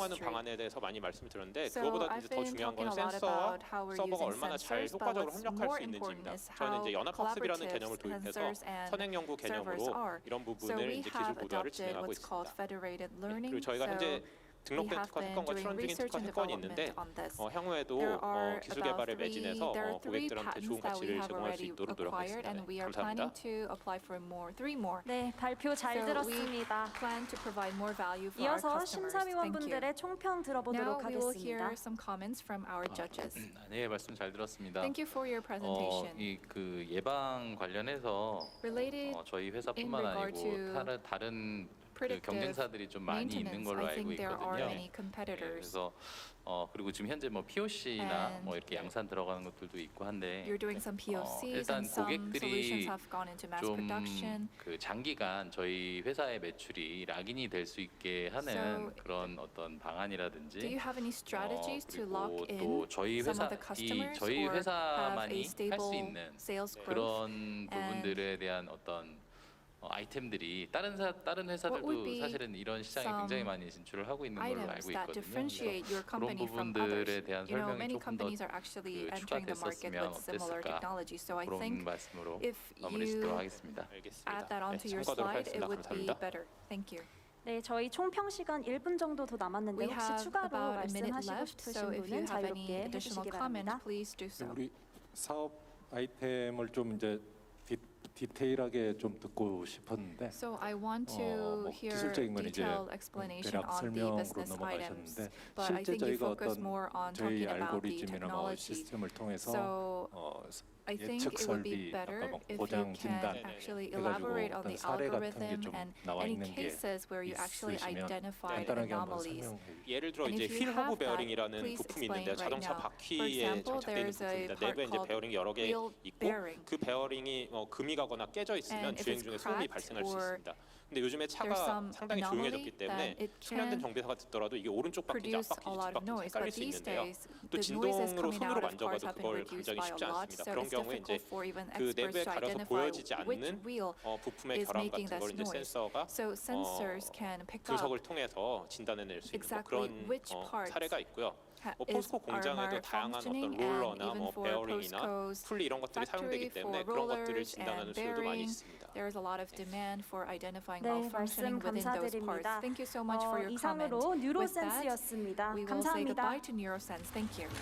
사용하는 industry. 방안에 대해서 많이 말씀을 드렸는데 So 그거보다 I've 이제 더 been 중요한 건 talking a lot 센서와 about how we're 서버가 using 얼마나 잘 sensors, but 효과적으로 what's 협력할 more 수 있는지입니다. important is 저는 이제 how 연합학습이라는 collaborative 개념을 도입해서 sensors and 선행연구 servers 개념으로 are. 이런 So 부분을 we 이제 기술 have 보도화를 adopted 진행하고 what's called 있습니다. federated 그리고 learning. 저희가 현재 So 등록된 have 특화 been 특권과 doing 출원 중인 research 특화 and 특권이 development 있는데 on this. 향후에도 There are 기술 about 개발에 매진해서 there are three 고객들한테 patents 좋은 that we 가치를 have 제공할 수 already 있도록 acquired, 노력하겠습니다. and we are 감사합니다. planning to apply for three more. 네, 발표 잘 So we 들었습니다. plan to provide more value for our 이어서 customers. Thank you. 심사위원분들의 총평 Now 들어보도록 we will 하겠습니다. hear some comments from our judges. 네, 말씀 잘 들었습니다. Thank you for your presentation. 이 그 예방 관련해서 Related 저희 회사뿐만 regard 아니고 to 다른 그 predictive 경쟁사들이 좀 많이 있는 maintenance, 걸로 I 알고 think there are 있거든요. many competitors. 그래서 그리고 지금 현재 뭐 POC나 And 뭐 이렇게 양산 들어가는 것들도 있고 한데 You're doing some POCs 일단 and some 고객들이 solutions have gone into mass 좀 production. 그 장기간 저희 회사의 매출이 락인이 될 수 있게 하는 So, 그런 어떤 Do 방안이라든지 you have any strategies to 그리고 lock 또 in 저희 some 회사 of the customers 저희 or have a 회사만이 할 수 stable 있는 sales growth? 그런 부분들에 대한 어떤 아이템들이 다른 What would 회사들도 be 사실은 이런 시장에 some 굉장히 많이 진출을 하고 있는 걸로 items 알고 that 있거든요. differentiate your 그런 company from 부분들에 others? 대한 You know, 설명이 many 조금 더 companies are actually 그 entering the market 추가됐었으면 with similar 어땠을까 technology. So I 그런 think 말씀으로 if 마무리 짓도록 you 하겠습니다. 알겠습니다. add that onto your 참고하도록 slide, it 하겠습니다. would be 감사합니다. better. Thank you. 네, 저희 총평 시간 1분 정도 더 남았는데 We 혹시 have 추가로 about a minute 말씀하시고 left, 싶으신 so if you 분은 have any 자유롭게 additional 해주시기 comment, 바랍니다. please do so. 우리 사업 아이템을 좀 이제 디테일하게 좀 듣고 싶었는데 So I want to 뭐 hear 기술적인 건 이제 detailed explanation 대략 on the 설명으로 business items, 넘어가셨는데 but I 실제 think you 저희가 focus 어떤 more on 저희 talking about the 알고리즘이나 뭐 technology. 시스템을 통해서 So I think 예측 it would be 설비, better 아까 뭐 if 고장 you 진단 can actually 해가지고 elaborate on 어떤 the 사례 같은 게 algorithm 좀 and 나와 any 있는 게 cases where you actually 있으시면 identified 간단하게 한번 anomalies. 설명해 예를 들어 And 이제 if you 휠 have 호브 that, 베어링이라는 please 부품이 explain 있는데 right 자동차 now. For 바퀴에 example, 장착되어 있는 there's a 부품입니다. part 내부에 이제 called 베어링이 여러 개 wheel 있고 bearing. 그 베어링이 금이 가거나 깨져 있으면 And if 주행 it's 중에 소음이 cracked 발생할 수 or 있습니다. 근데 요즘에 there's 차가 some 상당히 anomaly, 조용해졌기 때문에 then it 숙련된 can 정비사가 듣더라도 이게 오른쪽 바퀴인지 produce a 앞바퀴인지 lot of 뒷바퀴인지 noise. 헷갈릴 But 수 these 있는데요. days, 또 the noises 진동으로 coming 손으로 out of 만져봐도 cars have been 그걸 reduced 감정이 by 쉽지 a lot, 않습니다. so 그런 it's 경우에 이제 difficult for even 그 experts 내부에 to 가려서 identify 보여지지 which 않는 wheel 부품의 is 결함 making 같은 걸 this 이제 noise. 센서가 So sensors can pick up 분석을 통해서 진단해낼 수 있는 뭐 exactly 그런 which parts 사례가 있고요. 포스코 are 공장에도 다양한 어떤 malfunctioning, 롤러나 and 뭐 even for 베어링이나 Posco's 풀리 이런 것들이 사용되기 factory 때문에 for 그런 것들을 rollers 진단하는 and 수요도 많이 bearings. 있습니다. There is a lot of demand for identifying 네, malfunctioning 말씀 within those parts. 감사드립니다. Thank you so much for your comment. 이상으로 With that, 뉴로센스였습니다. we will say 감사합니다. goodbye to Neurosense. Thank you.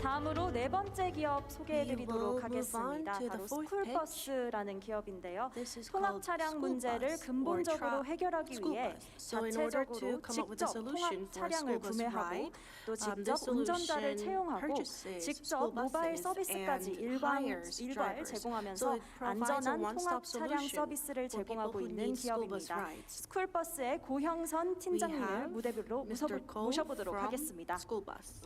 다음으로 네 번째 기업 We will 소개해드리도록 move on 하겠습니다. to the 바로 fourth 스쿨버스라는 기업인데요. This is 통합 called 차량 school 문제를 bus or 근본적으로 truck 해결하기 school 위해 bus. So in order to 자체적으로 come up with a 직접 solution 통합 for 차량을 school bus 구매하고 ride, 또 직접 this 운전자를 solution 채용하고 purchases 직접 school 모바일 buses 서비스까지 and 일괄 hires 제공하면서 drivers. So it provides a 안전한 통합 one-stop 차량 solution 서비스를 for people 제공하고 who 있는 need school bus 기업입니다. rides. 스쿨버스의 고형선 팀장님을 have 무대로 Mr. Ko 모셔보도록 from 하겠습니다. School bus.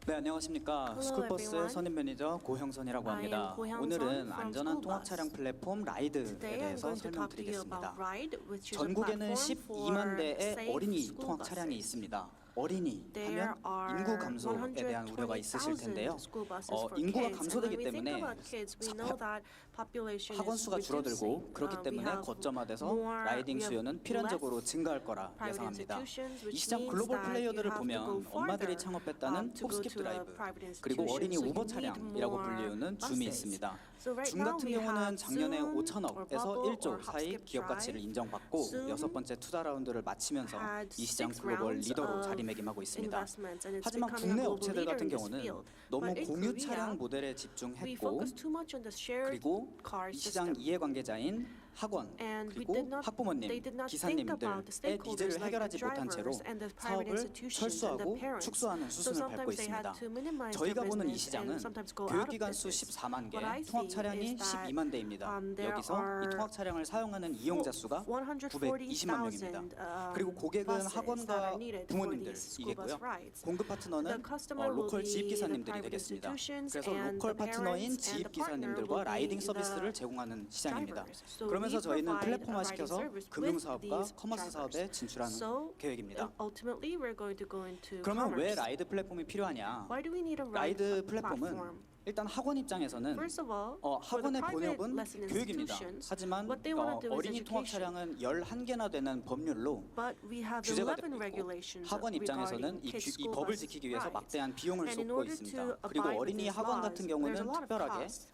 네, 안녕하십니까. Hello, 스쿨버스 everyone. 선임 매니저 고형선이라고 I 합니다. am 고형선 오늘은 from 안전한 School 통합 Bus. 차량 플랫폼 라이드에 Today I'm 대해서 going to talk to you about 설명드리겠습니다. Ride, which is a 전국에는 platform for 12만 대의 safe 어린이 school 통합 차량이 buses. 있습니다. 어린이 There 하면 인구 are 감소에 대한 우려가 있으실 텐데요. 120,000 school buses for 인구가 kids. And 감소되기 when we think 때문에 about kids, we know that population 학원 is 수가 줄어들고 reducing. 그렇기 We 때문에 have 거점화돼서 more, 라이딩 we have 수요는 필연적으로 less 증가할 거라 private 예상합니다. institutions, 이 which 시장 means 글로벌 that 플레이어들을 you have to 보면 go 엄마들이 farther, 창업했다는 to go 톱스킵 to the 드라이브 private 그리고 어린이 institutions. So 우버 you need 차량이라고 more 불리우는 줌이 buses. 있습니다. So right 줌 now 같은 we 경우는 have 작년에 Zoom or 5천억에서 Bubble 1조 or 사이 Hopskip 기업 가치를 Drive. 인정받고 Zoom 여섯 번째 투자 라운드를 마치면서 had 이 시장 6 글로벌 rounds 리더로 of 자리매김하고 있습니다. investments, and it's 하지만 becoming a 국내 global 업체들 leader 같은 in this 경우는 field. 너무 But in 공유 Korea, 차량 모델에 we 집중했고 focus too much on the shared 그리고 car 이 시장 system. 이해관계자인 학원 And we 그리고 did not, 학부모님, they did not think about the 기사님들의 stakeholders 니즈를 like 해결하지 the 못한 채로 drivers and the private 사업을 institutions and the 철수하고 parents. 축소하는 So 수순을 밟고 sometimes they had 있습니다. to minimize their 저희가 보는 이 business 시장은 and sometimes go out of 교육기관 수 business. 14만 개, What I 통합 see 차량이 is that 12만 대입니다. there 여기서 이 are 통합 차량을 사용하는 이용자 수가 920만 명입니다. 140,000 그리고 고객은 buses that 하원과 are needed for these school bus 부모님들이겠고요. rides. 공급 The 파트너는 customer will 로컬 be 지입 the 기사님들이 private 되겠습니다. institutions 그래서 and 로컬 the 파트너인 parents and 지입 the partner 기사님들과 will be 라이딩 the 서비스를 제공하는 시장입니다. drivers. So 그러면서 we 저희는 provide a 플랫폼화 riding 시켜서 service 금융 with 사업과 these 커머스 사업에 drivers. 진출하는 So 계획입니다. ultimately we're going to go into 그러면 왜 commerce. 라이드 플랫폼이 필요하냐? Why do we need a ride 라이드 플랫폼은 platform? 일단 학원 입장에서는 First of all, for the 학원의 private 본업은 lesson 교육입니다. institutions, 하지만 what they want to do is 어린이 통합 education. 차량은 11개나 되는 법률로 But we have 규제가 11 되고 있고 regulations 학원 입장에서는 regarding kids 이 school 법을 bus 지키기 위해서 rides. 막대한 비용을 And in 쏟고 order 있습니다. to 그리고 abide with 어린이 these 학원 laws, 같은 경우는 there's a lot of 특별하게 costs.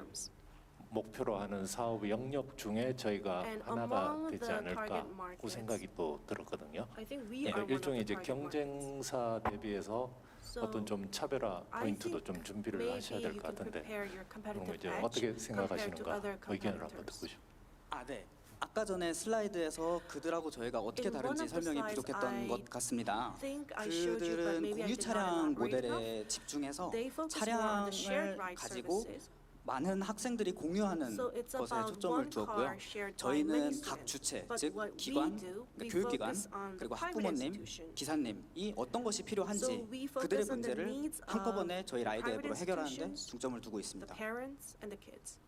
그러면은 rooms. 목표로 하는 사업 영역 중에 저희가 And 하나가 among 되지 the 않을까 target 그 markets, 생각이 또 들었거든요. I think we 예, are one of the 일종의 이제 target markets. 경쟁사 대비해서 So 어떤 좀 차별화 I 포인트도 think 좀 준비를 maybe 하셔야 될 you 것 can 같은데 prepare your 그런 거 competitive 이제 edge 어떻게 compared to 생각하시는가 other 의견을 한번 듣고 competitors. 싶어요. 네. 아까 전에 슬라이드에서 그들하고 저희가 어떻게 In one 다른지 of the 설명이 slides, 부족했던 I 것 같습니다. think I showed you, but 그들은 maybe I 공유 did not 차량 elaborate enough. 모델에 집중해서 They focus more on the shared 차량을 ride 가지고 services. 많은 학생들이 공유하는 So it's 것에 about 초점을 one 두었고요. car shared by 저희는 many 각 students. 주체, But 즉 what we 기관, do, we 교육기관, focus on the 그리고 private 학부모님, institution. 기사님이 어떤 것이 필요한지 So we focus 그들의 on the 문제를 needs of 한꺼번에 저희 라이드 private 앱으로 해결하는 데 institutions, 중점을 두고 The 있습니다. parents and the kids.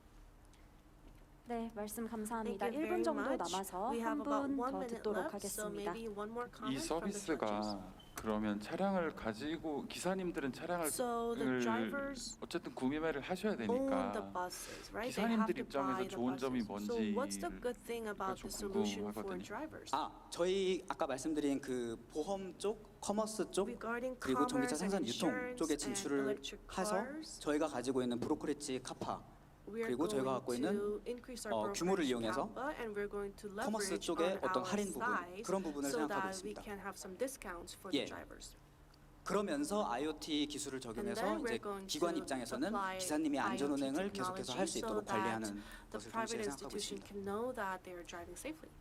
네, 말씀 감사합니다. Thank you 1분 very 정도 much. 남아서 We 한 have about 분 1 더 minute 듣도록 left, so 하겠습니다. maybe one more 이 comment from the judges. 서비스가 그러면 차량을 가지고 기사님들은 차량을 So the drivers 어쨌든 구매를 하셔야 own the 되니까 buses, right? They have 기사님들 to 입장에서 buy the 좋은 점이 buses. So what's the 뭔지가 good thing about 좀 the solution for 궁금하거든요. drivers? 저희 아까 말씀드린 그 보험 쪽, 커머스 쪽, Regarding 그리고 전기차 commerce 생산 and 유통 insurance 쪽에 and 진출을 electric 해서 cars, 저희가 가지고 있는 브로커리지 카파 we are 그리고 저희가 going 갖고 있는 to increase our 규모를 brokerage 이용해서 kappa, and we're going to 커머스 leverage 쪽에 on 어떤 our 할인 부분 size 그런 부분을 so 생각하고 that we 있습니다. can have some discounts for 예. the drivers. 그러면서 IoT 기술을 적용해서 And then 이제 we're going 기관 to 입장에서는 apply 기사님이 안전 IoT 운행을 계속해서 할 수 technology 있도록 so 관리하는 The 것을 private 동시에 생각하고 institution 있습니다. can know that they are driving safely.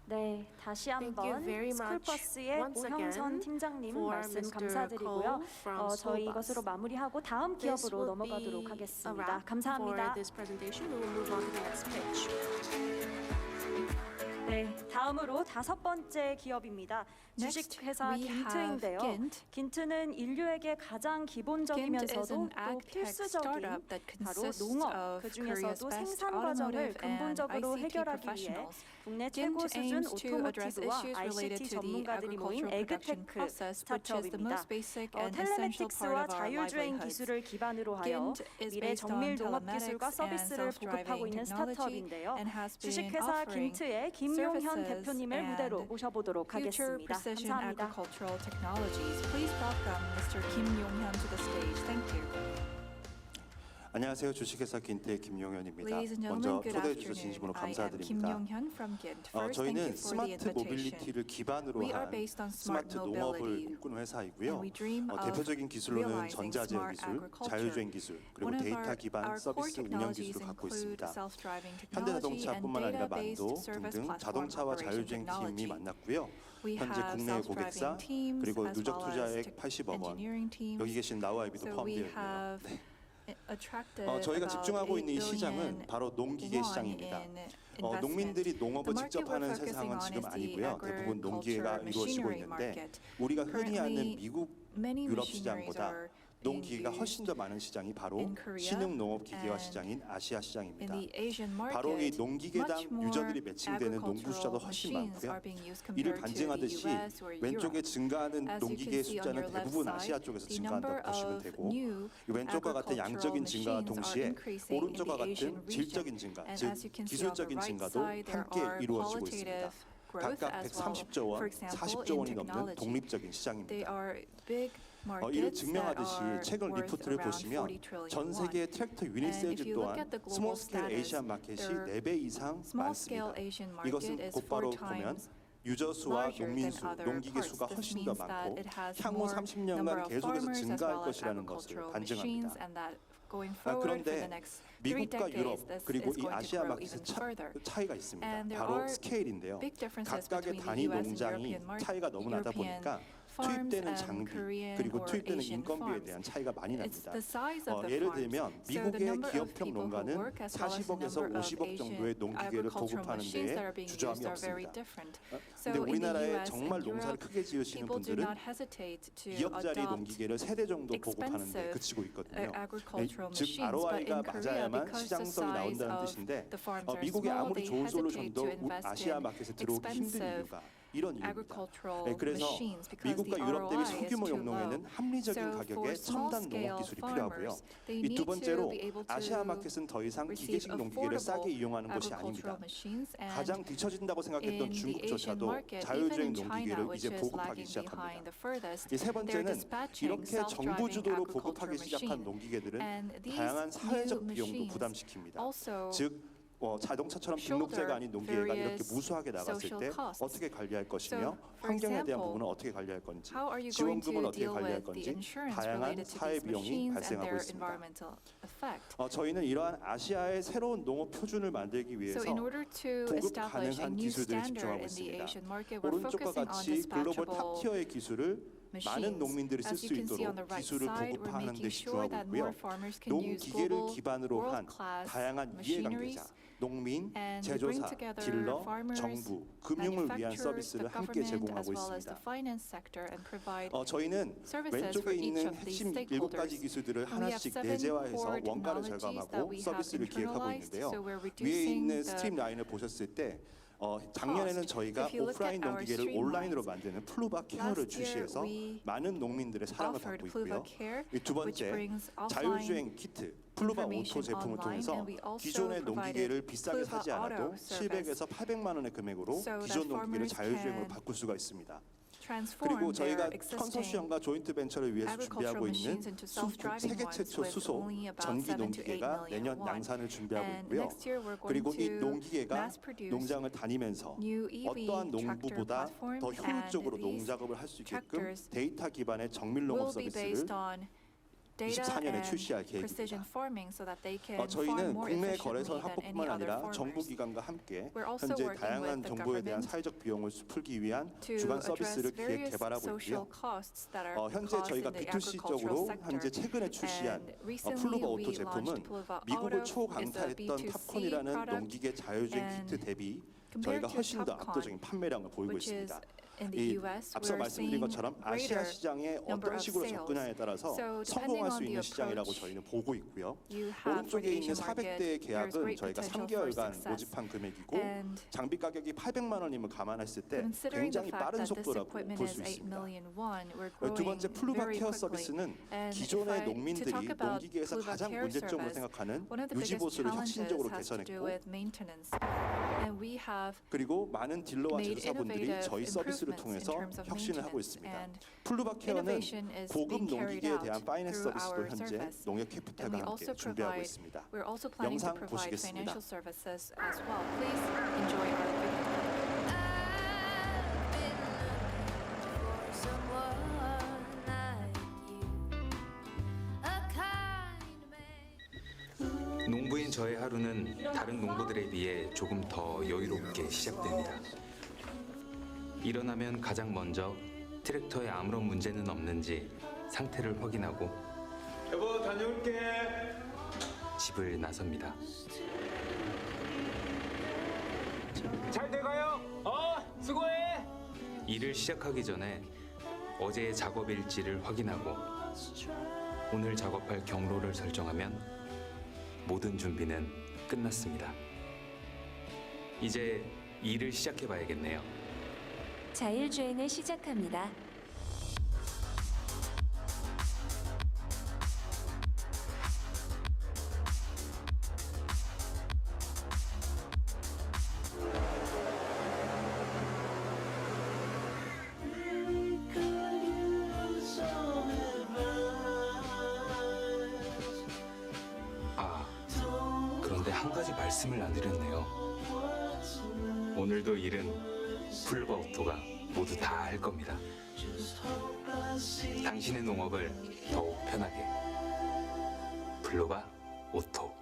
네, 다시 Thank you 한번 very much 스쿨버스의 once 오형선 again 팀장님 for 말씀 Mr. 감사드리고요. Cole from 저희 School 이것으로 Bus. 마무리하고 다음 This 기업으로 will 넘어가도록 be a 하겠습니다. wrap 감사합니다. for this presentation. We will move on to the next pitch. 네, 다음으로 5번째 기업입니다. Next, 주식회사 we have 긴트인데요. Gint. 긴트는 인류에게 가장 Gint is 기본적이면서도 an 또 ag tech 필수적인 startup that 바로 consists 농업, of 그 Korea's 중에서도 best 생산 과정을 automotive and 근본적으로 ICT 해결하기 위해 professionals. 국내 Gint 최고 수준 aims to address 오토모티브와 issues related ICT to the 전문가들이 모인 agricultural production 에그테크 process, which is the 스타트업입니다. most basic and essential part 텔레메틱스와 of our 자율주행 livelihoods. 기술을 기반으로 하여 Gint is 미래 based 정밀 on 농업 telematics 기술과 and 서비스를 보급하고 self-driving 있는 technology 스타트업인데요. and has been 주식회사 offering 긴트의 김용현 services 대표님을 무대로 and 모셔보도록 future 하겠습니다. precision 감사합니다. agricultural technologies. Please welcome Mr. Kim Yong-hyun to the stage. Thank you. 안녕하세요. 주식회사 긴트의 김용현입니다. Ladies and 먼저 gentlemen, good 초대해 주셔서 afternoon. 진심으로 I am Kim 감사드립니다. Yong-hyun from Gint. First, thank 저희는 you for the 스마트 invitation. 모빌리티를 기반으로 We are 한 based on smart 스마트 농업을 mobility, 꿈꾸는 회사이고요. and we dream of 대표적인 기술로는 realizing 전자제어 smart 기술, agriculture. 자율주행 기술, 그리고 One of 데이터 our 기반 core 서비스 운영 technologies 기술을 갖고 include 있습니다. self-driving technology and 현대자동차뿐만 아니라 data-based 만도 service 등등 platform 자동차와 operation 자율주행 팀이 technology. 만났고요. We 현재 have 국내 고객사 self-driving teams 그리고 as 누적 well as 투자액 80억 원, engineering teams. 여기 계신 나와이비도 So we 포함되어 있네요. have attracted 저희가 about 집중하고 있는 이 8 시장은 billion 바로 농기계 won 시장입니다. in 농민들이 농업을 The 직접 market 하는 we're focusing 세상은 on 지금 is the 아니고요. 대부분 농기계가 agriculture 이루어지고 machinery 있는데 market. 우리가 흔히 아는 Currently, 미국, many 유럽 machineries 시장보다 are 농기계가 being 훨씬 더 많은 시장이 바로 in Korea 신흥 농업 기계화 and 시장인 아시아 In 시장입니다. the Asian 바로 이 market, 농기계당 much more 유저들이 매칭되는 농구 숫자도 agricultural 훨씬 machines 많고요. are being used 이를 compared to the 반증하듯이 US or 왼쪽에 Europe. 증가하는 As you 농기계 can see on 숫자는 your left 대부분 아시아 side, 쪽에서 the number 증가한다고 보시면 of 되고 new 이 왼쪽과 같은 양적인 agricultural 증가와 machines are 동시에 increasing in 오른쪽과 the Asian 같은 region. 질적인 증가, And 즉 as you can see on the 기술적인 right 증가도 side, there 함께 are 이루어지고 있습니다. qualitative growth 각각 as well. 130조 원, For example, 40조 in 원이 넘는 technology, 독립적인 they 시장입니다. are big 이를 markets that 증명하듯이 are 최근 worth 리포트를 around 보시면 40 trillion 전 won. 세계 트랙터 유닛 And 세일즈 if you look 또한 at the global 스몰 스케일 status, 에이시안 마켓이 their 4배 이상 small 많습니다. scale Asian market 이것은 is 곧바로 4 보면 times 유저 수와 larger 농민 than 수, other 농기계 parts. 수가 This 훨씬 더 means that 많고 it has 향후 more 30년간 number of 계속해서 farmers as 증가할 well as 것이라는 것을 agricultural 반증합니다. machines, and that going forward for the 그런데 next 3 미국과 유럽 decades, this 그리고 is 이 going to 아시아 grow 마켓의 even further. 차이가 있습니다. And there 바로 are 스케일인데요. big differences 각각의 between 단위 the US and 농장이 European market, 차이가 너무 나다 European 보니까 farms 투입되는 and 장비 Korean 그리고 or 투입되는 Asian 인건비에 farms. 대한 차이가 많이 It's 납니다. the size of the 예를 farms. 들면 So the 미국의 number of 기업형 people who 농가는 work as well as the 40억에서 number of 50억 정도의 Asian 농기계를 agricultural 보급하는 machines that are 데에 being 주저함이 used are very 없습니다. different. 근데 So in the 우리나라에 US 정말 and 농사를 Europe, 크게 지으시는 people do 분들은 not hesitate to 2억짜리 adopt 농기계를 3대 정도 보급하는 데 expensive 그치고 있거든요. agricultural 즉 machines, but ROI가 in Korea, 맞아야만 because the 시장성이 size 나온다는 of 뜻인데 the farms are 미국이 small, 아무리 they 좋은 hesitate 솔루션도 to invest 아시아 in 마켓에 들어오기 힘든 expensive 이유가 이런 이유입니다. agricultural 네, 그래서 machines because 미국과 the 유럽 대비 ROI is 소규모 too 용농에는 low. 합리적인 So 가격에 for 첨단 small-scale 농업 기술이 필요하고요. farmers, they 이 두 need 번째로 to be able to 아시아 마켓은 더 이상 receive 기계식 농기계를 싸게 affordable 이용하는 것이 아닙니다. agricultural machines, and 가장 뒤처진다고 생각했던 in the Asian 중국조차도 market, even 자율주행 in China, 농기계를 which 이제 is 보급하기 lagging behind 시작합니다. the furthest, 이 세 they're 번째는 dispatching 이렇게 정부 self-driving 주도로 보급하기 agricultural 시작한 machines. 농기계들은 And these 다양한 사회적 new 비용도 machines 부담시킵니다. also 즉 자동차처럼 shoulder 등록제가 아닌 농기계가 이렇게 various 무수하게 나갔을 social 때 costs. 어떻게 관리할 것이며 So, for 환경에 대한 example, 부분은 어떻게 관리할 건지 how are you going 지원금은 to 어떻게 deal 관리할 with the 건지 insurance 다양한 related to 사회 these 비용이 machines and 발생하고 their 있습니다. environmental effect? 저희는 이러한 아시아의 새로운 농업 표준을 만들기 위해서 So in order to 공급 establish a 가능한 new 기술들에 standard 집중하고 in the 있습니다. Asian market, we're 오른쪽과 focusing on 같이 글로벌 탑 dispatchable 티어의 기술을 많은 machines. 농민들이 쓸 As 수 you can see on the 있도록 right 기술을 side, we're 보급하는 데 making sure 집중하고 that 있고요. more farmers can use 농기계를 global 기반으로 한 world-class 다양한 machineries, 이해관계자, 농민, and we bring 제조사, together 딜러, farmers, 정부, 금융을 위한 manufacturers, 서비스를 the 함께 government, 제공하고 as well as the 있습니다. finance sector, and provide 저희는 services 왼쪽에 for each 있는 of these 핵심 7가지 stakeholders. 기술들을 We have 하나씩 7 내재화해서 core 원가를 technologies that 절감하고 we have 서비스를 기획하고 internalized, 있는데요. so we're 위에 reducing 있는 the 스트림 라인을 보셨을 때 작년에는 저희가 If you look 오프라인 at our 농기계를 streamlines, 온라인으로 만드는 플루바 케어를 last year 출시해서 we 많은 농민들의 사랑을 offered 받고 Pluva 있고요. Care, 이 두 which 번째, brings offline 자율주행 키트 플루바 오토 information 제품을 online, 통해서 and we also 기존의 농기계를 provided 비싸게 Pluva 사지 않아도 Auto service 700에서 800만 원의 금액으로 so that 기존 농기계를 farmers 자율주행으로 can 바꿀 수가 있습니다. transform 그리고 저희가 their existing 컨소시엄과 조인트 벤처를 위해서 agricultural 준비하고 있는 machines into self-driving 세계 ones 최초 with 수소 only about 전기 7 to 8 농기계가 million 내년 won. 양산을 준비하고 And 있고요. next year we're going 그리고 이 to 농기계가 mass produce 농장을 다니면서 new EV 어떠한 농부보다 tractor 더 platforms, 효율적으로 and these 농작업을 할 수 있게끔 tractors 데이터 기반의 정밀 농업 will be 서비스를 based on data 24년에 and 출시할 precision 계획입니다. farming so that they can farm 저희는 more 국내 efficiently 거래선 than any 확보뿐만 other 아니라 farmers. 정부 기관과 함께 We're also 현재 working 다양한 with the 정보에 대한 government 사회적 비용을 풀기 위한 to 주간 address 서비스를 기획 various 개발하고 social 있고요. costs that are 현재 caused 저희가 in the B2C agricultural 쪽으로 sector. 현재 최근에 출시한 And recently 플루바 오토 we 제품은 launched Pluva 미국을 Auto. It's a 초강타했던 B2C 탑콘이라는 product, 농기계 자율주행 and 키트 대비 compared 저희가 to 훨씬 더 Topcon, 압도적인 판매량을 보이고 which is 있습니다. in the 이 US, 앞서 we're 말씀드린 seeing 것처럼 아시아 greater 시장에 number 어떤 of 식으로 sales. 접근하냐에 따라서 So depending 성공할 수 on the 있는 시장이라고 approach 저희는 보고 있고요. you have for 오른쪽에 the 있는 Asian market, 400대의 there's 계약은 great 저희가 potential for 3개월간 success. 모집한 금액이고 And 장비 가격이 800만 원임을 감안했을 때 considering the 굉장히 fact 빠른 that this 속도라고 equipment 볼 is 수 8 있습니다. million won, we're 두 번째 growing 플루바 very 케어 quickly. 서비스는 And 기존의 to talk 농민들이 about 농기계에서 Pluva 가장 Care 문제점으로 service, 생각하는 one of the 유지 biggest 보수를 혁신적으로 challenges has to do 개선했고 with maintenance. And we have 그리고 많은 딜러와 made 제조사분들이 innovative 저희 서비스를 improvements in 통해서 terms of 혁신을 하고 maintenance. 있습니다. And 플루바 케어는 innovation is 고급 being carried 농기계에 out 대한 파이낸스 through 서비스도 our 현재 service. 농협 And 캐피탈과 we 함께 also 준비하고 provide, 있습니다. we're also planning to 영상 provide 보시겠습니다. financial services as well. Please enjoy our video. 농부인 저의 하루는 다른 농부들에 비해 조금 더 여유롭게 시작됩니다. 일어나면 가장 먼저 트랙터에 아무런 문제는 없는지 상태를 확인하고 여보 다녀올게. 집을 나섭니다. 잘 돼가요? 수고해. 일을 시작하기 전에 어제의 작업 일지를 확인하고 오늘 작업할 경로를 설정하면 모든 준비는 끝났습니다. 이제 일을 시작해 봐야겠네요. 자율주행을 시작합니다. 그런데 한 가지 말씀을 안 드렸네요. 오늘도 일은 플루바 오토가 모두 다 할 겁니다. 당신의 농업을 더욱 편하게. 플루바 오토.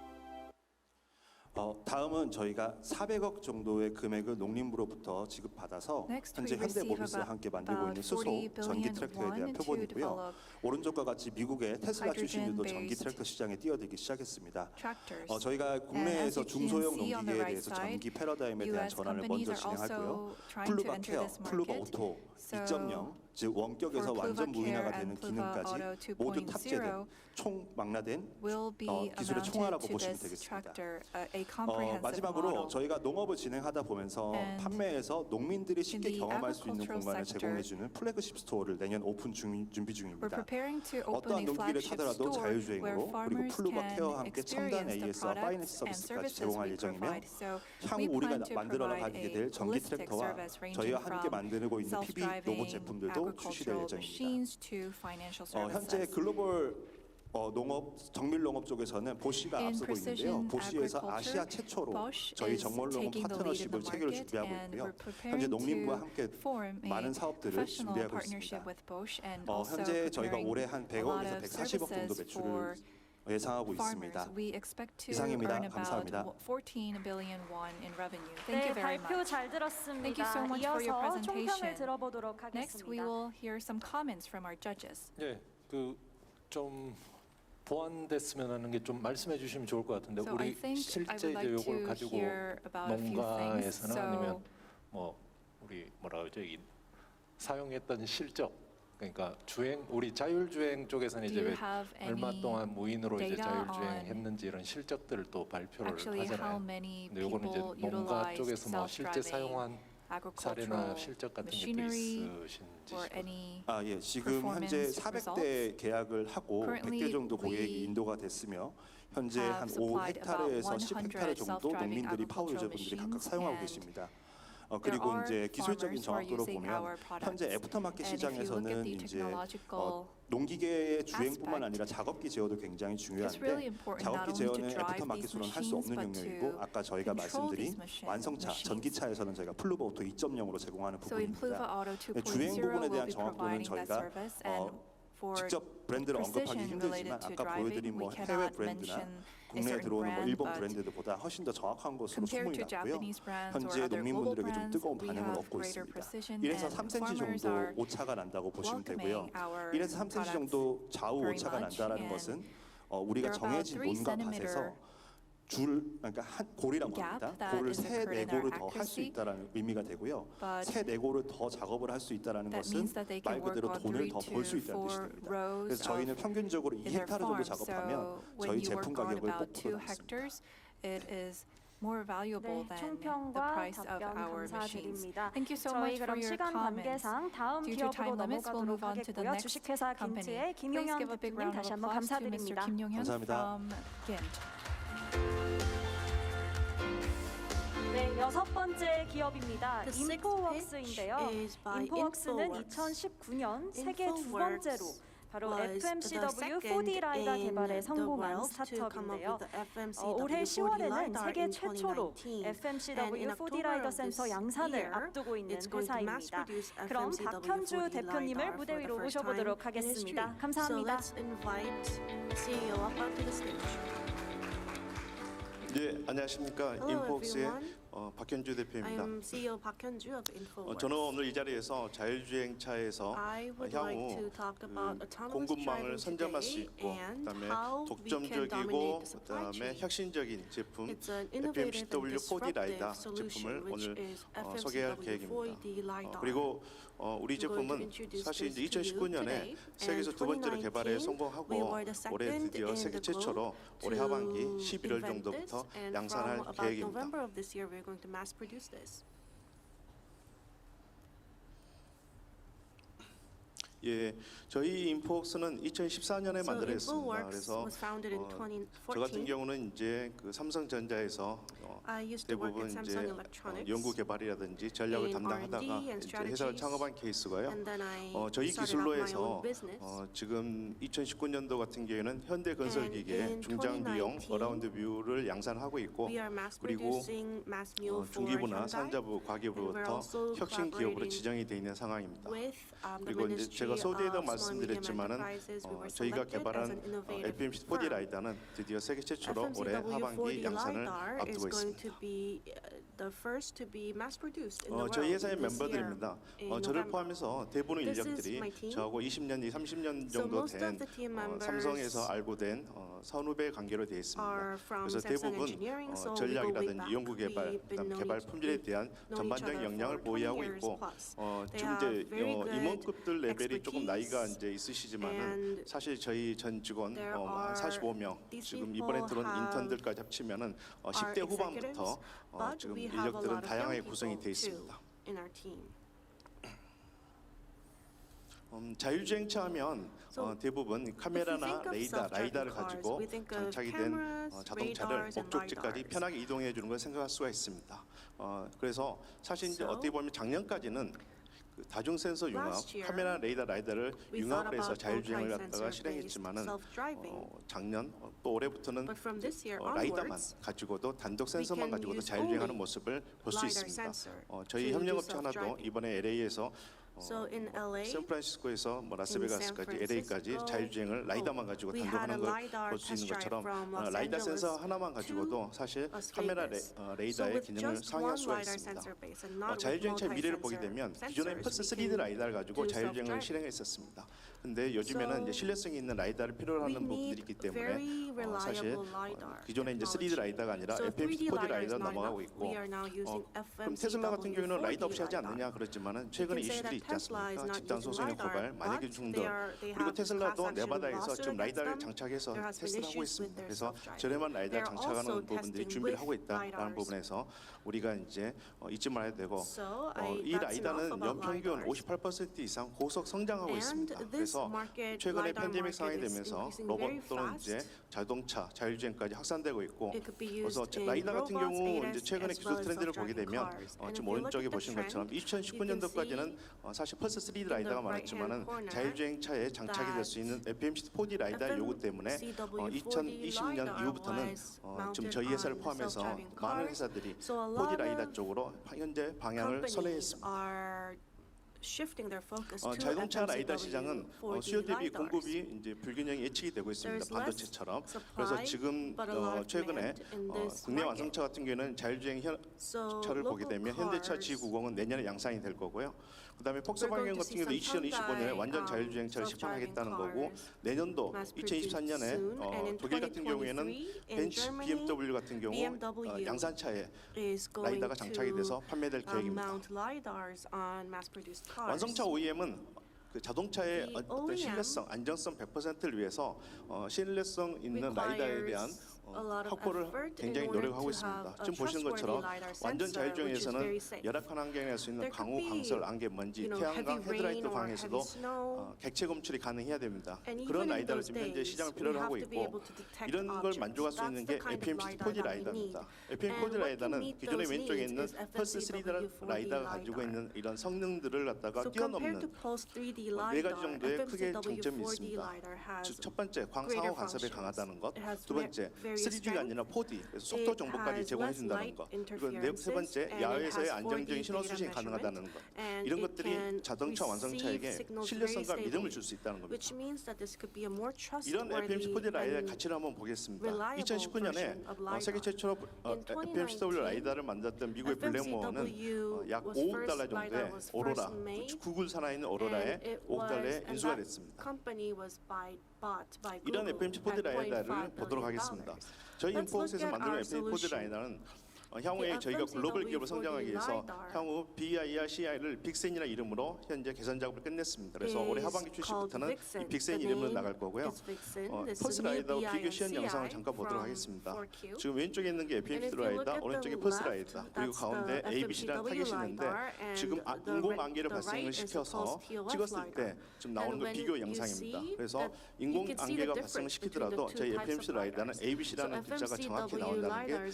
다음은 저희가 400억 정도의 금액을 농림부로부터 지급받아서 Next, 현재 we receive 현대모비스와 함께 만들고 about 있는 수소 40 전기 billion 트랙터에 대한 won to 표본이고요. develop 오른쪽과 같이 미국의 테슬라 출신들도 전기 hydrogen-based 트랙터 시장에 뛰어들기 시작했습니다. tractors. 저희가 국내에서 And as you can 중소형 see on the 농기계에 right 대해서 side, 전기 패러다임에 대한 US 전환을 companies 먼저 are 진행하고요. also trying to 플루바 enter 케어, this 플루바 market. 오토 So 2.0 즉 원격에서 For 완전 Pluva 무인화가 Care 되는 and Pluva 기능까지 Auto 모두 탑재된 2.0 총망라된 will be 기술의 amounted 총화라고 to 보시면 this 되겠습니다. tractor, a comprehensive 마지막으로 model. 저희가 농업을 진행하다 보면서 And 판매에서 농민들이 쉽게 the 경험할 수 있는 agricultural 공간을 sector, 제공해주는 플래그십 스토어를 내년 오픈 준비 We're 중입니다. preparing to open 어떠한 a 농기를 flagship 타더라도 store where 자율주행으로 그리고 farmers 플루바 can 케어와 함께 첨단 experience the AS와 파이낸스 products and 서비스까지 services 제공할 we 예정이며 provide. So 향후 we 우리가 plan to 만들어 provide 나가게 a 될 전기 holistic 트랙터와 service ranging 저희와 함께 from 만들고 있는 PB 로봇 self-driving 제품들도 출시될 agricultural 예정입니다. machines to financial 현재 services. 글로벌 농업 정밀 농업 쪽에서는 보쉬가 In 앞서고 있는데요. precision 보쉬에서 agriculture, 아시아 최초로 Bosch 저희 is 정밀 농업 taking the lead in 파트너십을 the 체결 market, 준비하고 and 있고요. we're 현재 preparing 농림부와 to 함께 form a 많은 사업들을 professional 준비하고 partnership 있습니다. with Bosch and also 현재 저희가 preparing 올해 한 a lot 100억에서 of 140억 정도 services 매출을 for 예상하고 farmers. 있습니다. We expect to 이상입니다. earn 감사합니다. about 14 billion won in revenue. Thank 네, you very 발표 much. 잘 들었습니다. Thank you so much for your 이어서 총평을 presentation. 들어보도록 Next, we 하겠습니다. will hear some comments from our judges. 예, 그 좀 보완됐으면 하는 게 좀 말씀해 주시면 좋을 것 같은데 So I 우리 think I 실제 would like 이제 요걸 to 가지고 hear about a few things. 농가에서는 So 아니면 뭐 우리 뭐라 그러죠 이 사용했던 실적 그러니까 주행 우리 자율주행 쪽에서는 do 이제 you 왜 have 얼마 any 동안 무인으로 이제 data 자율주행 on 했는지 이런 실적들을 또 발표를 actually how 하잖아요. many 근데 요거는 이제 people 농가 utilized 쪽에서 뭐 실제 self-driving 사용한 사례나 agricultural 실적 같은 게 또 machinery 있으신지 or any 예, 지금 현재 performance 400대 계약을 하고 Currently, 100대 정도 고객이 we 인도가 됐으며 현재 have 한 supplied 5헥타르에서 about 10헥타르 100 정도 self-driving 농민들이 파워 agricultural 유저분들이 각각 machines, 사용하고 and 계십니다. there 그리고 are 이제 기술적인 farmers who are 정확도로 using 보면 our products. 현재 애프터마켓 And if you look at 시장에서는 the 이제 technological 농기계의 주행뿐만 aspect, 아니라 작업기 제어도 굉장히 It's really 중요한데 important not 작업기 only to 제어는 drive these 애프터마켓으로는 할 수 machines, 없는 but 영역이고 to 아까 저희가 control 말씀드린 these 완성차 machines. 전기차에서는 저희가 플루바 오토 2.0으로 제공하는 So in Pluva 부분입니다. Auto 2.0 주행 부분에 we'll 대한 be 정확도는 providing that 저희가 service, and for 직접 브랜드를 언급하기 precision 힘들지만 related to 아까 보여드린 driving, we 뭐 해외 cannot 브랜드나 mention a 국내에 certain 들어오는 뭐 brand, 일본 but 브랜드들보다 훨씬 더 정확한 것으로 compared 소문이 to 났고요. Japanese brands or 현재 other global 농민분들에게 좀 brands, 뜨거운 we 반응을 have 얻고 greater 있습니다. precision, 1에서 and 3cm farmers 정도 are 오차가 난다고 보시면 되고요. welcoming our 1에서 3cm products 정도 좌우 very 오차가 much, 난다라는 and 것은 우리가 there are about 정해진 3 논과 밭에서 centimeter 그러니까 한 골이라고 gap 합니다. that 골을 is 세 occurred in 네골을 our 더 할 수 accuracy, 있다라는 의미가 되고요. but 세 네골을 더 작업을 할 수 있다라는 that 것은 means that they can 말 work 그대로 on 돈을 3 더 벌 수 to 있다는 4 뜻이 됩니다. rows 그래서 저희는 of 평균적으로 in their 2헥타르 정도 farm. 작업하면 So when 저희 you 제품 work on 가격을 about 꼭 2 풀어놨습니다. hectares, it is more valuable 네, than the 총평과 price of 답변 our machines. 감사드립니다. Thank you so 저희 much for 그럼 your 시간 comments. 관계상 다음 Due to time 기업으로 limits, we'll 넘어가도록 move on to the 하겠고요. next 주식회사 company. 긴트의 Please 김용현 give a big 대표님 round of 다시 한번 applause to Mr. 감사드립니다. Kim Yong-hyun 감사합니다. from Gint. 네, 여섯 번째 기업입니다. The sixth 인포웍스인데요. pitch is by 인포웍스는 Infoworks. 2019년 세계 두 Infoworks 번째로 바로 was FMCW the 4D 라이더 second 개발에 in the 성공한 world to come up 스타트업인데요. with the FMCW 올해 4D 10월에는 LiDAR 세계 in 최초로 2019. FMCW And in 4D 라이더 October 센서 of this 양산을 year, 앞두고 있는 it's going to mass 회사입니다. produce 그럼 FMCW 박현주 4D 대표님을 LiDAR 무대 for the 위로 first time 모셔보도록 in history. 하겠습니다. 감사합니다. So let's invite CEO up onto the stage. 네, 안녕하십니까. Hello, 인포웍스의 everyone. 박현주 I 대표입니다. am CEO Park Hyun-ju of Infoworks. 저는 오늘 이 자리에서 자율주행차에서 I would 향후 like to talk about autonomous 공급망을 driving 선점할 수 today 있고 and 그다음에 how we can 독점적이고 dominate the supply 그다음에 chain. 혁신적인 제품 It's an innovative and FMCW 4D 라이더 disruptive solution, 제품을 which 오늘 is 소개할 FMCW 계획입니다. 4D LiDAR. 그리고 우리 I'm going to 제품은 introduce 사실 이제 this to you 2019년에 today. 세계에서 두 번째로 And 개발에 2019, 성공하고 we were the 올해 second 드디어 in 세계 the globe 최초로 올해 to 하반기 11월 invent 정도부터 this, and 양산할 from about 계획입니다. November of this year, we're going to mass produce this. 예, 저희 인포웍스는 2014년에 So 만들었습니다. Infoworks 그래서 was founded in 저 같은 2014. 경우는 이제 그 삼성전자에서 I used to work 대부분 at 이제 Samsung Electronics. 연구 개발이라든지 전략을 in 담당하다가 R&D and 이제 회사를 strategies. 창업한 케이스고요. And then I 저희 started up 기술로 my 해서 own business. 지금 2019년도 같은 경우에는 현대건설기계 And in 중장 비용 2019, 어라운드 뷰를 양산하고 있고 We are mass 그리고 producing mass mule for 중기부나 Hyundai. 산자부 And we're 과기부로부터 also 혁신 기업으로 collaborating 지정이 돼 있는 상황입니다. with the 그리고 이제 Ministry 제가 제가 서두에도 of small and medium 말씀드렸지만은 enterprises, we were 저희가 selected as 개발한 an innovative FMC4D firm. 라이다는 드디어 세계 최초로 올해 하반기 FMCW4D 양산을 LiDAR is 앞두고 going 있습니다. to be the first to be mass produced in the world 저희 회사의 this year 멤버들입니다. in 저를 November. 포함해서 대부분의 This is 인력들이 my team. 저하고 20년, 30년 So 정도 most 된 of the team members 삼성에서 알고 된 선후배 관계로 되어 있습니다. are from 그래서 Samsung 대부분 Engineering, so we go way 전략이라든지 back. 연구 개발, We've been 그다음 knowing 개발 each- 품질에 대한 known each 전반적인 other 역량을 for 보유하고 20 years 있고 plus. 지금 They 이제 have very good 임원급들 레벨이 조금 나이가 expertise, 이제 있으시지만은 and 사실 저희 전 직원 there 한 are 45명 these 지금 people 이번에 들어온 have 인턴들까지 합치면은 10대 후반부터 but 지금 we have a 인력들은 lot of 다양하게 young 구성이 people 되어 too 있습니다. in our team. 자율주행차 하면 So, 대부분 카메라나 think of 레이더, self-driving 라이다를 cars, 가지고 we think of 장착이 된 cameras, 자동차를 radars, and 목적지까지 lidars. 편하게 이동해 주는 걸 생각할 수가 있습니다. 그래서 사실 이제 So, 어떻게 보면 작년까지는 그 다중 센서 융합, last year, 카메라, 레이더, 라이더를 we 융합을 thought 해서 about 자율주행을 multi-sensor 갖다가 based 실행했지만은 self-driving. 작년 또 올해부터는 But from this year 라이더만 onwards, 가지고도 단독 we 센서만 can 가지고도 use 자율주행하는 only 모습을 볼 수 lidar 있습니다. sensor 저희 to do 협력업체 하나도 self-driving. 이번에 LA에서 So in LA, 샌프란시스코에서 라스베가스까지 San LA까지 Francisco, 자율주행을 라이더만 가지고 we 단독 had a 하는 걸 lidar 볼 수 있는 test drive 것처럼 from Los 라이더 Angeles 센서 하나만 to 가지고도 사실 Las 카메라 Vegas. So 레이더의 with 기능을 just 상회할 one 수가 lidar 있습니다. sensor base and not with 자율주행차 미래를 보게 multi-sensor 되면 sensors, 기존의 we 펄스 can 3D 라이더를 가지고 do 자율주행을 self-driving. 실행했었습니다. 근데 요즘에는 So 이제 신뢰성이 있는 라이더를 필요로 We 하는 부분들이 need 있기 때문에 very 사실 reliable lidar 기존에 이제 3D technology. 라이더가 아니라 So 3D FMC4D lidar is 라이더 not 넘어가고 enough. 있고 We are now using 그럼 테슬라 같은 경우는 라이더 없이 하지 FMCW4D 않느냐 lidar. 그렇지만은 You 최근에 can say 이슈들이 that 있지 Tesla is 않습니까? not 집단 using 소송의 lidar, 고발, 만약에 but 중독 they 그리고 have 테슬라도 class action 네바다에서 lawsuit 지금 against 라이더를 them. 장착해서 There has been 테스트를 하고 issues with 있습니다. their 그래서 self-driving. 저렴한 라이더 They are 장착하는 also 부분들이 testing 준비를 with 하고 있다라는 lidars. 부분에서 우리가 이제 잊지 말아야 되고 So 이 that's enough 라이더는 about 연평균 lidars. 58% 이상 고속 성장하고 And 있습니다. this 그래서 market, 최근에 lidar 팬데믹 market 상황이 is 되면서 increasing 로봇 very 또는 이제 fast. 자동차, 자율주행까지 확산되고 있고 It could be 그래서 used in 라이더 같은 robots, 경우 ADAS, 이제 최근에 as 기술 well as 트렌드를 보게 self-driving 되면 cars. 지금 And if you look 오른쪽에 at the 보신 것처럼 trend, 2019년도까지는 사실 펄스 3D 라이더가 the right-hand 많았지만은 corner 자율주행차에 장착이 될 수 있는 FMC4D 라이더 요구 때문에 FMCW4D 2020년 lidar 이후부터는 was 지금 mounted 저희 회사를 on 포함해서 self-driving 많은 cars. 회사들이 So a 4D lot 라이더 of 쪽으로 현재 방향을 companies 선회했습니다. are shifting their focus to 자동차 라이더 시장은 FMCW4D 수요 대비 lidars. 공급이 이제 불균형이 예측이 되고 있습니다. There's 반도체처럼. less 그래서 supply, 지금 but a lot of 최근에 demand in this 국내 market. 완성차 같은 경우에는 자율주행 So 차를 보게 local 되면 현대차 cars, G90은 내년에 양산이 될 거고요. 그다음에 We're 폭스바겐 going to 같은 see 경우도 some 2025년에 Hyundai, 완전 자율주행차를 self-driving 시판하겠다는 거고 cars 내년도 mass produced 2024년에 soon, and in 독일 같은 경우에는 2023 in 벤츠, Germany, BMW 같은 경우 BMW 양산차에 is going 라이더가 장착이 돼서 to 판매될 계획입니다. mount lidars on mass-produced cars. 완성차 OEM은 그 자동차의 The 어떤 OEM 신뢰성, 안전성 100%를 위해서 신뢰성 있는 라이더에 대한 a lot of 확보를 effort 굉장히 in order 노력하고 to 있습니다. have a 지금 보시는 trustworthy 것처럼 lidar 완전 sensor, which is 자율주행에서는 very safe. 열악한 환경에 수 있는 There 강우, could be, 강설, 안개, 먼지, heavy 태양광, 헤드라이트 rain or 방에서도 heavy snow. 객체 검출이 가능해야 됩니다. And 그런 even in 라이더를 those 지금 현재 days, 시장을 we 필요로 have 하고 to be 있고 able to detect 이런 걸 objects. 만족할 수 That's 있는 the 게 kind of FMC4D lidar that we need. 라이더입니다. FMC4D And what 라이더는 can meet 기존의 those 왼쪽에 있는 needs is 펄스 3D FMCW4D 라이더가 가지고 lidar. 있는 이런 성능들을 갖다가 So compared 뛰어넘는 to Pulse 3D 네 가지 lidar, 정도의 크게 장점이 FMCW4D 있습니다. lidar has 첫 번째, 광상호 greater 간섭에 functions. 강하다는 것. It has 두 번째, various 3G가 아니라 4D, 그래서 속도 It 정보까지 has 제공해 less 준다는 light 것. 그리고 세 interferences, 번째, and it 야외에서의 has 안정적인 4D 신호 data 수신이 가능하다는 것. and 이런 it 것들이 can 자동차 완성차에게 receive signals 신뢰성과 very 믿음을 stably, 줄 수 있다는 겁니다. which means that this could be a more 이런 trustworthy FMC4D 라이더의 and 가치를 한번 보겠습니다. reliable 2019년에 version of lidar. 세계 최초로 In 2019, FMCW 라이더를 만들었던 미국의 블랙모어는 약 was 5억 first 달러 lidar 정도의 was 오로라, first made, 구글 산하에 있는 오로라에 and it 5억 달러에 was- and 인수가 that 됐습니다. company was bought by 이런 Google FMC4D at 라이더를 $0.5 보도록 billion. 하겠습니다. 저희 Let's 인포스에서 look at 만드는 our FMC4D solution. 라이더는 향후에 The 저희가 글로벌 기업으로 성장하기 위해서 FMCW4D 향후 BI와 CI를 빅센이라 이름으로 현재 개선 작업을 끝냈습니다. 그래서 올해 하반기 출시부터는 이 빅센 이름으로 나갈 거고요. 펄스 라이더 비교 시연 영상을 잠깐 보도록 하겠습니다. 지금 왼쪽에 있는 게 FMC 라이더, 오른쪽에 펄스 라이더, 그리고 가운데 ABC라는 타겟이 있는데 지금 인공 안개를 발생을 시켜서 찍었을 때 지금 나오는 거 비교 영상입니다. 그래서 인공 안개가 발생을 시키더라도 저희 FMC 라이더는 ABC라는 글자가 정확히 나온다는 게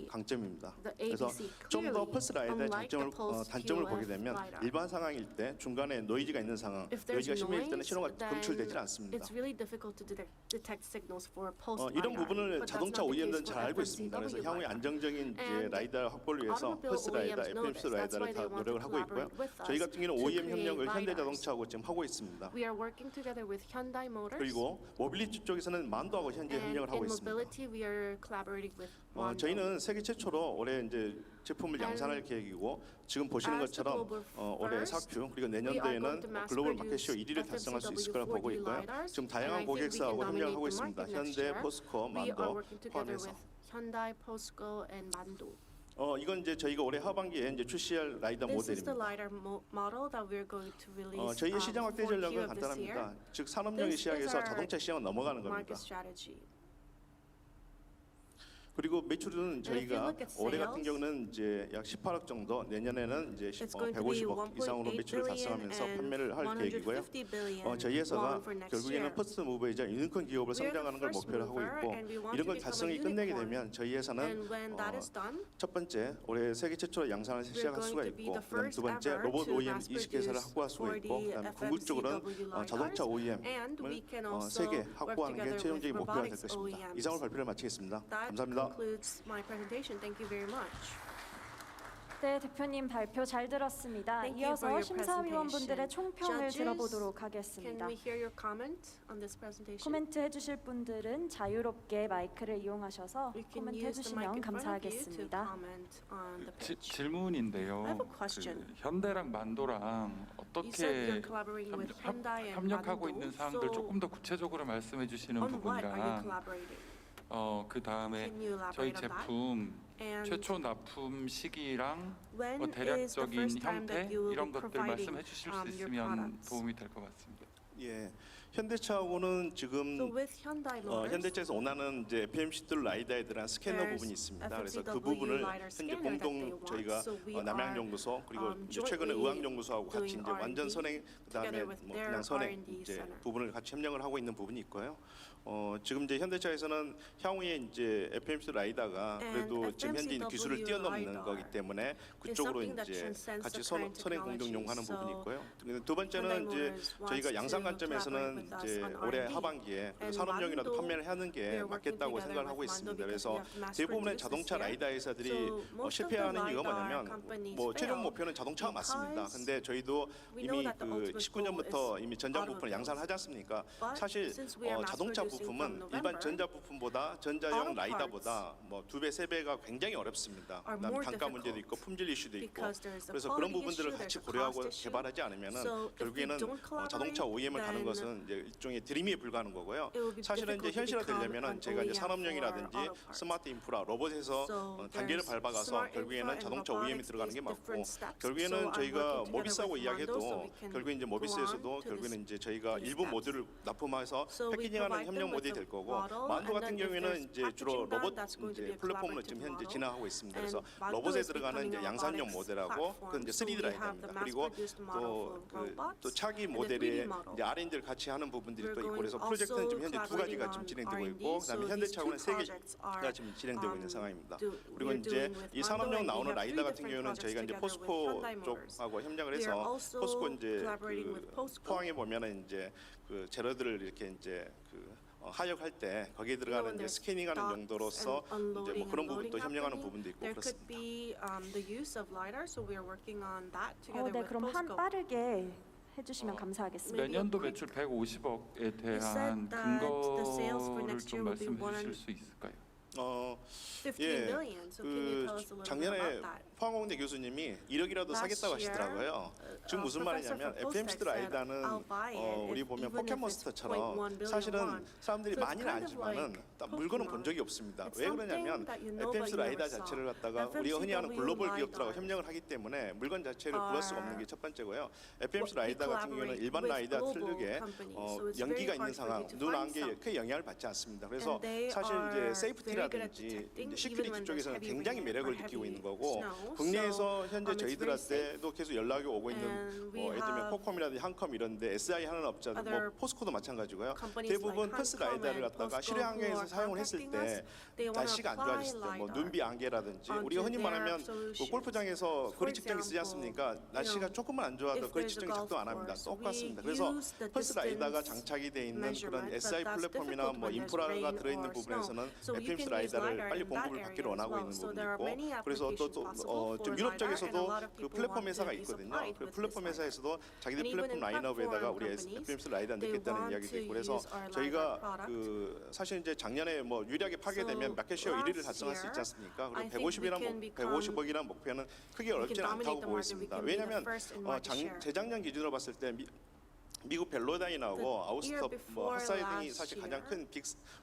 강점입니다. The 그래서 ABC 좀 더 clearly, 펄스 라이더의 unlike the pulse 단점을 보게 QF 되면 LiDAR. 일반 상황일 때 중간에 노이즈가 있는 상황, If there's 노이즈가 심해질 때는 noise, 신호가 then 검출되질 않습니다. it's really difficult to detect signals for pulse 이런 LiDAR. 부분을 But that's 자동차 not the OEM들은 case 잘 for 알고 있습니다. 그래서 FMCW 향후에 LiDAR. 안정적인 이제 And 라이더 확보를 위해서 automobile 펄스 라이더, OEMs know FMC this. That's 라이더를 why 다 they want 노력을 to 하고 있고요. collaborate with 저희 us 같은 경우는 to OEM create 협력을 LiDARs. 현대자동차하고 지금 하고 있습니다. We are working together with Hyundai Motors. 그리고 모빌리티 쪽에서는 만도하고 현재 And 협력을 하고 in 있습니다. mobility, we are collaborating with Mondo. 저희는 세계 최초로 올해 이제 제품을 양산할 계획이고 지금 보시는 as the 것처럼 global 올해 first, 사큐 그리고 we are going to 내년도에는 mass 글로벌 produce 마켓시어 1위를 달성할 수 있을 거라 FMCW 보고 있고요. 4D 지금 and I 다양한 think we 고객사하고 can 협력을 하고 dominate the 있습니다. market next 현대, year. 포스코, We are 만도 working together 포함해서. with Hyundai, POSCO, and Mando. 이건 이제 저희가 올해 하반기에 이제 출시할 라이더 This is the 모델입니다. LiDAR model that we are going to release 저희의 시장 확대 for 전략은 Q of this year. 간단합니다. 즉 산업용의 This is 시장에서 our 자동차 시장을 넘어가는 겁니다. market strategy. 그리고 매출은 if you 저희가 look at 올해 같은 sales, 경우는 이제 약 18억 정도, 내년에는 이제 It's going to be 150억 이상으로 1.8 매출을 billion 달성하면서 and 판매를 할 계획이고요. 150 billion 저희 회사가 won for next 결국에는 year. 퍼스트 무브이자 유니콘 기업을 We are the 성장하는 걸 first 목표로 하고 mover 있고, and we want 이런 to 걸 become 달성이 a 끝내게 unicorn. 되면 저희 회사는 And when that is done, 첫 번째 올해 세계 최초로 양산을 we're 시작할 수가 going to be 있고, the 그다음 first 두 번째 ever 로봇 to OEM mass 이식 회사를 produce 확보할 수가 for 있고, the 그다음 궁극적으로는 FMCW 자동차 LiDARs. OEM을 And we can also 세계 work 확보하는 게 together 최종적인 with 목표가 될 robotics 것입니다. OEMs. 이상으로 발표를 마치겠습니다. That 감사합니다. concludes my presentation. Thank you very much. 네, 대표님 발표 잘 들었습니다. Thank you for 이어서 your 심사위원분들의 presentation. 총평을 Judges, 들어보도록 Can 하겠습니다. we hear your comment on this presentation? 코멘트 해주실 분들은 자유롭게 마이크를 이용하셔서 You can 코멘트 use the mic 해주시면 in front of you to 감사하겠습니다. comment on the pitch. 질문인데요. I have a question. 현대랑 만도랑 You said you're 어떻게 collaborating with Hyundai and 협력하고 Mando. 있는 사항들 So 조금 더 구체적으로 말씀해 주시는 on what are you 부분이랑 collaborating? 그 다음에 Can you 저희 elaborate on that? 제품 And 최초 납품 시기랑 when is the 대략적인 first time 형태 that you will 이런 be 것들 providing 말씀해 주실 수 your 있으면 products? 도움이 될 것 같습니다. 예, 현대차하고는 지금 So with Hyundai Motors, 현대차에서 원하는 이제 FMCW 라이더에 대한 스캐너 There's 부분이 있습니다. 그래서 그 FMCW 부분을 LiDAR 현재 scanner that they 공동 want. 저희가 So we 남양연구소 그리고 이제 최근에 jointly 의학연구소하고 같이 doing 이제 완전 R&D 선행 그다음에 together with 뭐 their 그냥 선행 R&D 이제 center. 부분을 같이 협력을 하고 있는 부분이 있고요. 지금 이제 현대차에서는 향후에 이제 FMC 라이다가 And 그래도 지금 현재 있는 기술을 FMCW 뛰어넘는 LiDAR 거기 때문에 그쪽으로 something that 이제 transcends 같이 the current 선행 공동 technology. 연구하는 So 부분이 있고요. 두 번째는 Hyundai 이제 Motors wants 저희가 양산 to 관점에서는 collaborate with us 이제 on 올해 R&D. 하반기에 And 산업용이라도 Mando, 판매를 하는 we 게 are working 맞겠다고 together 생각을 하고 with 있습니다. Mando 그래서 because we have to mass 대부분의 produce 자동차 this year. 라이다 회사들이 So most of the 실패하는 이유가 LiDAR 뭐냐면 companies 뭐 최종 fail 목표는 자동차가 맞습니다. because 근데 저희도 we know 이미 that the 그 ultimate 19년부터 goal 이미 is 전장 부품을 automobiles. 양산을 하지 않습니까? But 사실 since we are mass 자동차 producing 부품은 from 일반 November, 전자 부품보다 전자용 auto 라이다보다 뭐 2배, 3배가 굉장히 어렵습니다. are 그다음 more 단가 문제도 difficult 있고 품질 이슈도 있고 because there is a 그래서 그런 quality 부분들을 issue, 같이 there's a 고려하고 cost issue. 개발하지 않으면은 So if we 결국에는 don't collaborate, 자동차 OEM을 가는 then 것은 이제 일종의 드림에 불과한 거고요. it will be 사실은 이제 difficult to 현실화되려면은 become 제가 이제 an OEM 산업용이라든지 for auto parts. 스마트 인프라, 로봇에서 So 단계를 there's 밟아가서 smart 결국에는 infra and 자동차 OEM이 robotics 들어가는 게 is 맞고 different steps. 결국에는 So I'm 저희가 working 모비스하고 together with 이야기해도 Mando so we can 결국에 이제 go 모비스에서도 on to 결국에는 this- 이제 저희가 these 일부 steps. 모듈을 납품해서 So we 패키징하는 provide 협력 them 모델이 with 될 the 거고 model, 만도 and 같은 then if 경우에는 there's 이제 주로 packaging done, 로봇 that's going to 이제 be a 플랫폼을 collaborative 지금 현재 model. 진행하고 있습니다. 그래서 And Mando 로봇에 is 들어가는 becoming 이제 a 양산용 robotics 모델하고 그건 이제 platform. 3D So we have 라이더입니다. the 그리고 mass-produced model for robots 또 차기 and the 모델의 3D model. 이제 R&D를 같이 하는 부분들이 또 We're 있고 going 그래서 also 프로젝트는 지금 현재 두 가지가 collaborating 지금 on 진행되고 R&D. 있고 그다음에 So these 현대차고는 two 세 projects 개가 are, 지금 진행되고 있는 상황입니다. 그리고 we're 이제 doing with 이 Mando, 산업용 and we 나오는 have 라이더 three 같은 different 경우는 projects 저희가 이제 together with 포스코 Hyundai Motors. 쪽하고 협력을 We are 해서 also 포스코 이제 collaborating with 그 POSCO. 포항에 보면은 이제 그 재료들을 이렇게 이제 그 하역할 때 거기에 들어가는 이제 스캐닝하는 용도로서 이제 뭐 그런 부분도 협력하는 부분도 있고 There could 그렇습니다. be the use of LiDAR, so we are working on that together 네, with 그럼 한 POSCO. 빠르게 해주시면 감사하겠습니다. 내년도 매출 150억에 대한 that the sales for 근거를 next 좀 year will be 말씀해 주실 수 있을까요? 15 예, million. So can you tell us a little bit 작년에 about that? 포항공대 교수님이 1억이라도 Last 사겠다고 year, 하시더라고요. 지금 무슨 Professor 말이냐면 Verpostek FMC said, 라이다는 "I'll buy it 우리 if- 보면 even if it's 포켓몬스터처럼 0.1 billion 사실은 won." 사람들이 So it's 많이는 kind of 알지만은 like 딱 물건은 본 Pokemon. 적이 없습니다. It's 왜 그러냐면 something that you know FMC but you 라이다 never saw. 자체를 갖다가 우리가 FMCW 흔히 하는 글로벌 기업들하고 LiDARs 협력을 하기 때문에 물건 자체를 구할 수가 없는 게 첫 번째고요. FMC We 라이다 같은 경우는 collaborate 일반 with 라이다 global 틀리게 companies, so it's 연기가 very 있는 hard for 상황, you to 눈 find 안개에 something. 크게 영향을 받지 않습니다. 그래서 And they 사실 이제 are very good at 세이프티라든지 detecting 이제 even 시큐리티 when there's 쪽에서는 heavy 굉장히 rain 매력을 or 느끼고 heavy 있는 거고 snow. 국내에서 현재 it's very safe. 저희들한테도 계속 연락이 오고 있는 And we 예를 들면 have 코컴이라든지 한컴 이런데 SI 하는 업자들 뭐 other 포스코도 마찬가지고요. companies 대부분 like 펄스 Hancom 라이다를 and 갖다가 Posco 실외 환경에서 who are 사용을 했을 contacting 때 us, they wanna 날씨가 안 apply 좋아졌을 때 뭐 LiDAR 눈비 안개라든지 onto 우리가 흔히 their 말하면 그 solutions. 골프장에서 For 거리 측정기 쓰지 example, 않습니까? 날씨가 you know, 조금만 안 좋아도 if 거리 there's a 측정기 작동 안 합니다. golf course, 똑같습니다. we 그래서 use the 펄스 라이다가 distance 장착이 돼 있는 그런 measurement, SI but that's 플랫폼이나 difficult 뭐 when there's 인프라가 rain 들어있는 or 부분에서는 snow. So you FMC can use 라이다를 LiDAR 빨리 in that 공급을 area 받기를 as 원하고 well. 있는 So 부분이 there are many 있고 그래서 applications possible 좀 for 유럽적에서도 LiDAR, and a lot of 그 people 플랫폼 want 회사가 to be 있거든요. supplied 그 with 플랫폼 this LiDAR. 회사에서도 자기들 And even 플랫폼 in 라인업에다가 platform 우리 companies, FMC 라이다 they 넣겠다는 want 이야기도 to 있고 그래서 use our LiDAR 저희가 product. 그 사실 이제 작년에 뭐 유리하게 파괴되면 So 마켓 쉐어 1위를 last 달성할 수 있지 year, 않습니까? I 그리고 think we can 150억이라는 목표는 크게 we 어렵진 can 않다고 dominate the 보고 market. We 있습니다. can be the 왜냐하면 first in market share. 재작년 기준으로 봤을 때 미국 벨로다이 나오고 The 아우스톱 year 뭐 before 핫사이 등이 last 사실 year, 가장 큰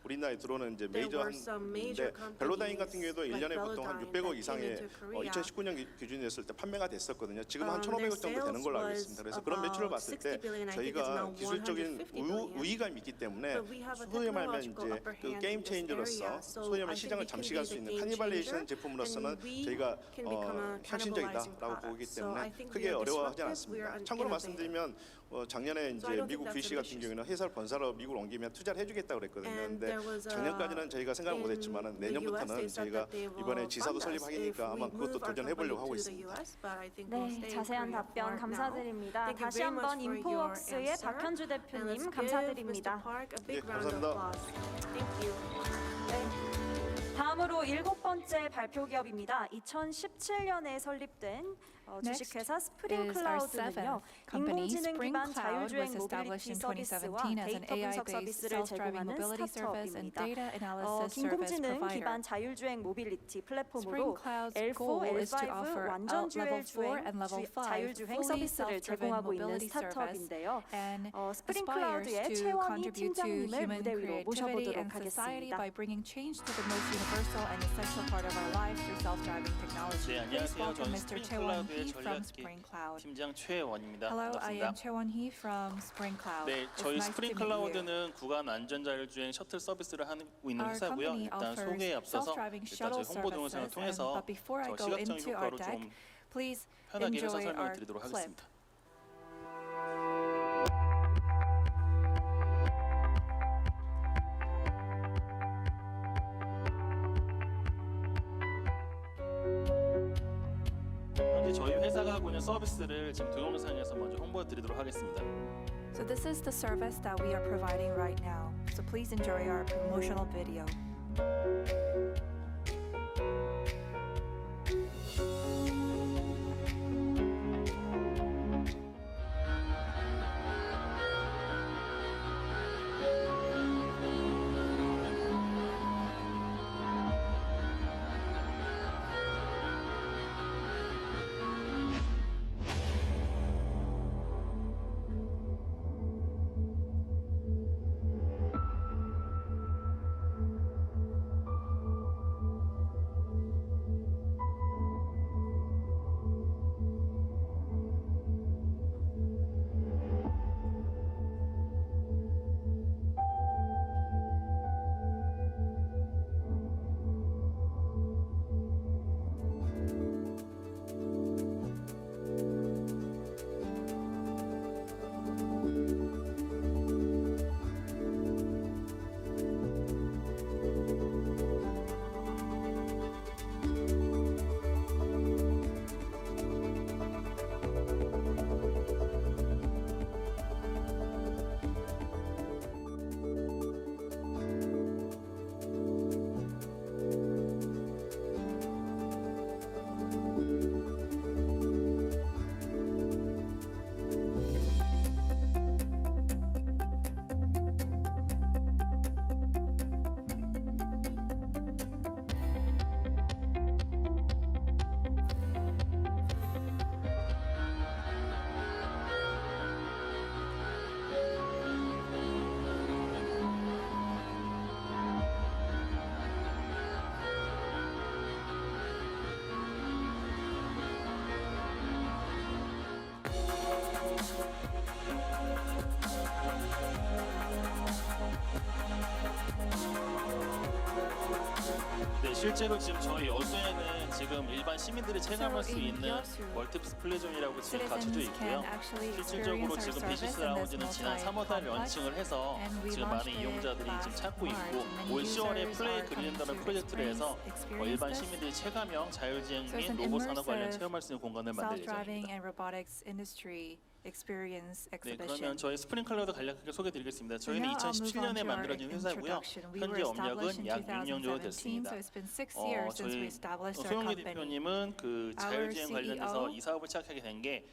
우리나라에 들어오는 이제 there 메이저 were some major 한데 벨로다인 같은 경우에도 companies 1년에 like 보통 한 Velodyne 600억 that 이상의 came into Korea. 2019년 기준이었을 때 판매가 됐었거든요. 지금 한 Their 1,500억 정도 되는 걸로 알고 sales 있습니다. 그래서 was 그런 매출을 about 봤을 60 때 billion. I think it's 저희가 now 기술적인 150 billion. 우위감이 있기 때문에 But we have a 소위 말하면 technological 이제 upper 그 hand 게임 in this 체인저로서 area. So 소위 말하면 I think 시장을 we can 잠시 be 갈 수 the 있는 game 카니발레이션 changer, 제품으로서는 and we 저희가 can become a 혁신적이다라고 cannibalizing 보기 product. 때문에 So I think 크게 we are 어려워하지 disruptive, we are 않았습니다. 참고로 innovative. 말씀드리면 작년에 So I 이제 don't 미국 think VC that's 같은 경우는 회사를 본사로 미국으로 옮기면 투자를 해주겠다고 그랬거든요. And 근데 there was a- 작년까지는 저희가 생각을 못했지만 in the US, 내년부터는 they said 저희가 that they will 이번에 지사도 fund us if 설립하기니까 we 아마 그것도 move our 도전해 보려고 하고 company to the 있습니다. US, but I think we'll 네, stay in 자세한 Korea 답변 for now. 감사드립니다. Thank you 다시 very much 한번 for your 인포웍스의 answer. 박현주 And let's 대표님 give Mr. 감사드립니다. Park a big 예, round of 감사합니다. applause. Thank you. 다음으로 7번째 발표 기업입니다. 2017년에 설립된 주식회사 스프링 is our 클라우드는요. seventh company. 인공지능 Spring 기반 Cloud 자율주행 was 모빌리티 established in 서비스와 2017 as an 데이터 분석 AI-based 서비스를 self-driving 제공하는 mobility service and 스타트업입니다. data analysis service 인공지능 provider. 기반 자율주행 모빌리티 Spring 플랫폼으로 Cloud's L4, goal is to L5 offer 완전 level 4 주행 and level 5 자율주행 fully 서비스를 self-driven 제공하고 있는 mobility service 스타트업인데요. and 스프링 aspires 클라우드의 to 최원희 contribute to 팀장님을 human 무대 위로 creativity 모셔보도록 and society 하겠습니다. by bringing change to the most universal and essential part of our lives through self-driving technology. 네, Please 안녕하세요. welcome 저는 Mr. 스프링 Chaewon 클라우드의 Hee from 전략기 Spring Cloud. 팀장 최원입니다. Hello, I 반갑습니다. am Chaewon Hee from Spring Cloud. 네, It's 저희 nice 스프링 to meet you. 클라우드는 구간 안전 자율주행 셔틀 서비스를 하고 있는 Our 회사고요. company 일단 offers 소개에 앞서서 self-driving 일단 shuttle 저희 홍보 동영상을 services. 통해서 But before I 저 go 시각적인 into our 효과로 deck, 좀 please 편하게 회사 enjoy 설명을 our 드리도록 clip. 하겠습니다. 현재 저희 회사가 하고 있는 서비스를 지금 동영상에서 먼저 홍보해 드리도록 하겠습니다. So this is the service that we are providing right now. So please enjoy our promotional video. 네, 실제로 지금 저희 어제는 지금 일반 시민들이 체감할 수 in 있는 Yosu, 멀티플스 플레이존이라고 지금 갖춰져 citizens 있고요. can actually 실질적으로 experience our 지금 service 비즈니스 in this 라운지는 지난 3월 달 multi-complex, 런칭을 해서 and we 지금 많은 launched it 이용자들이 지금 last 찾고 있고 March, and 올 many 10월에 users 플레이 are coming 그린다는 to 프로젝트를 해서 experience 일반 this. 시민들이 체감형 자율주행 So it's 및 an 로봇 산업 관련 immersive 체험할 수 있는 공간을 만들 self-driving 예정입니다. and robotics industry experience 네, exhibition. 그러면 저희 스프링 컬러도 간략하게 소개드리겠습니다. 저희는 Now I'll move on 2017년에 to our 만들어진 회사고요. introduction. We 현재 were established 업력은 in 약 6년 정도 2017, 됐습니다. so it's been 6 years since we 저희 established our 소영기 company. 대표님은 그 자율주행 관련해서 CEO 이 사업을 시작하게 된 게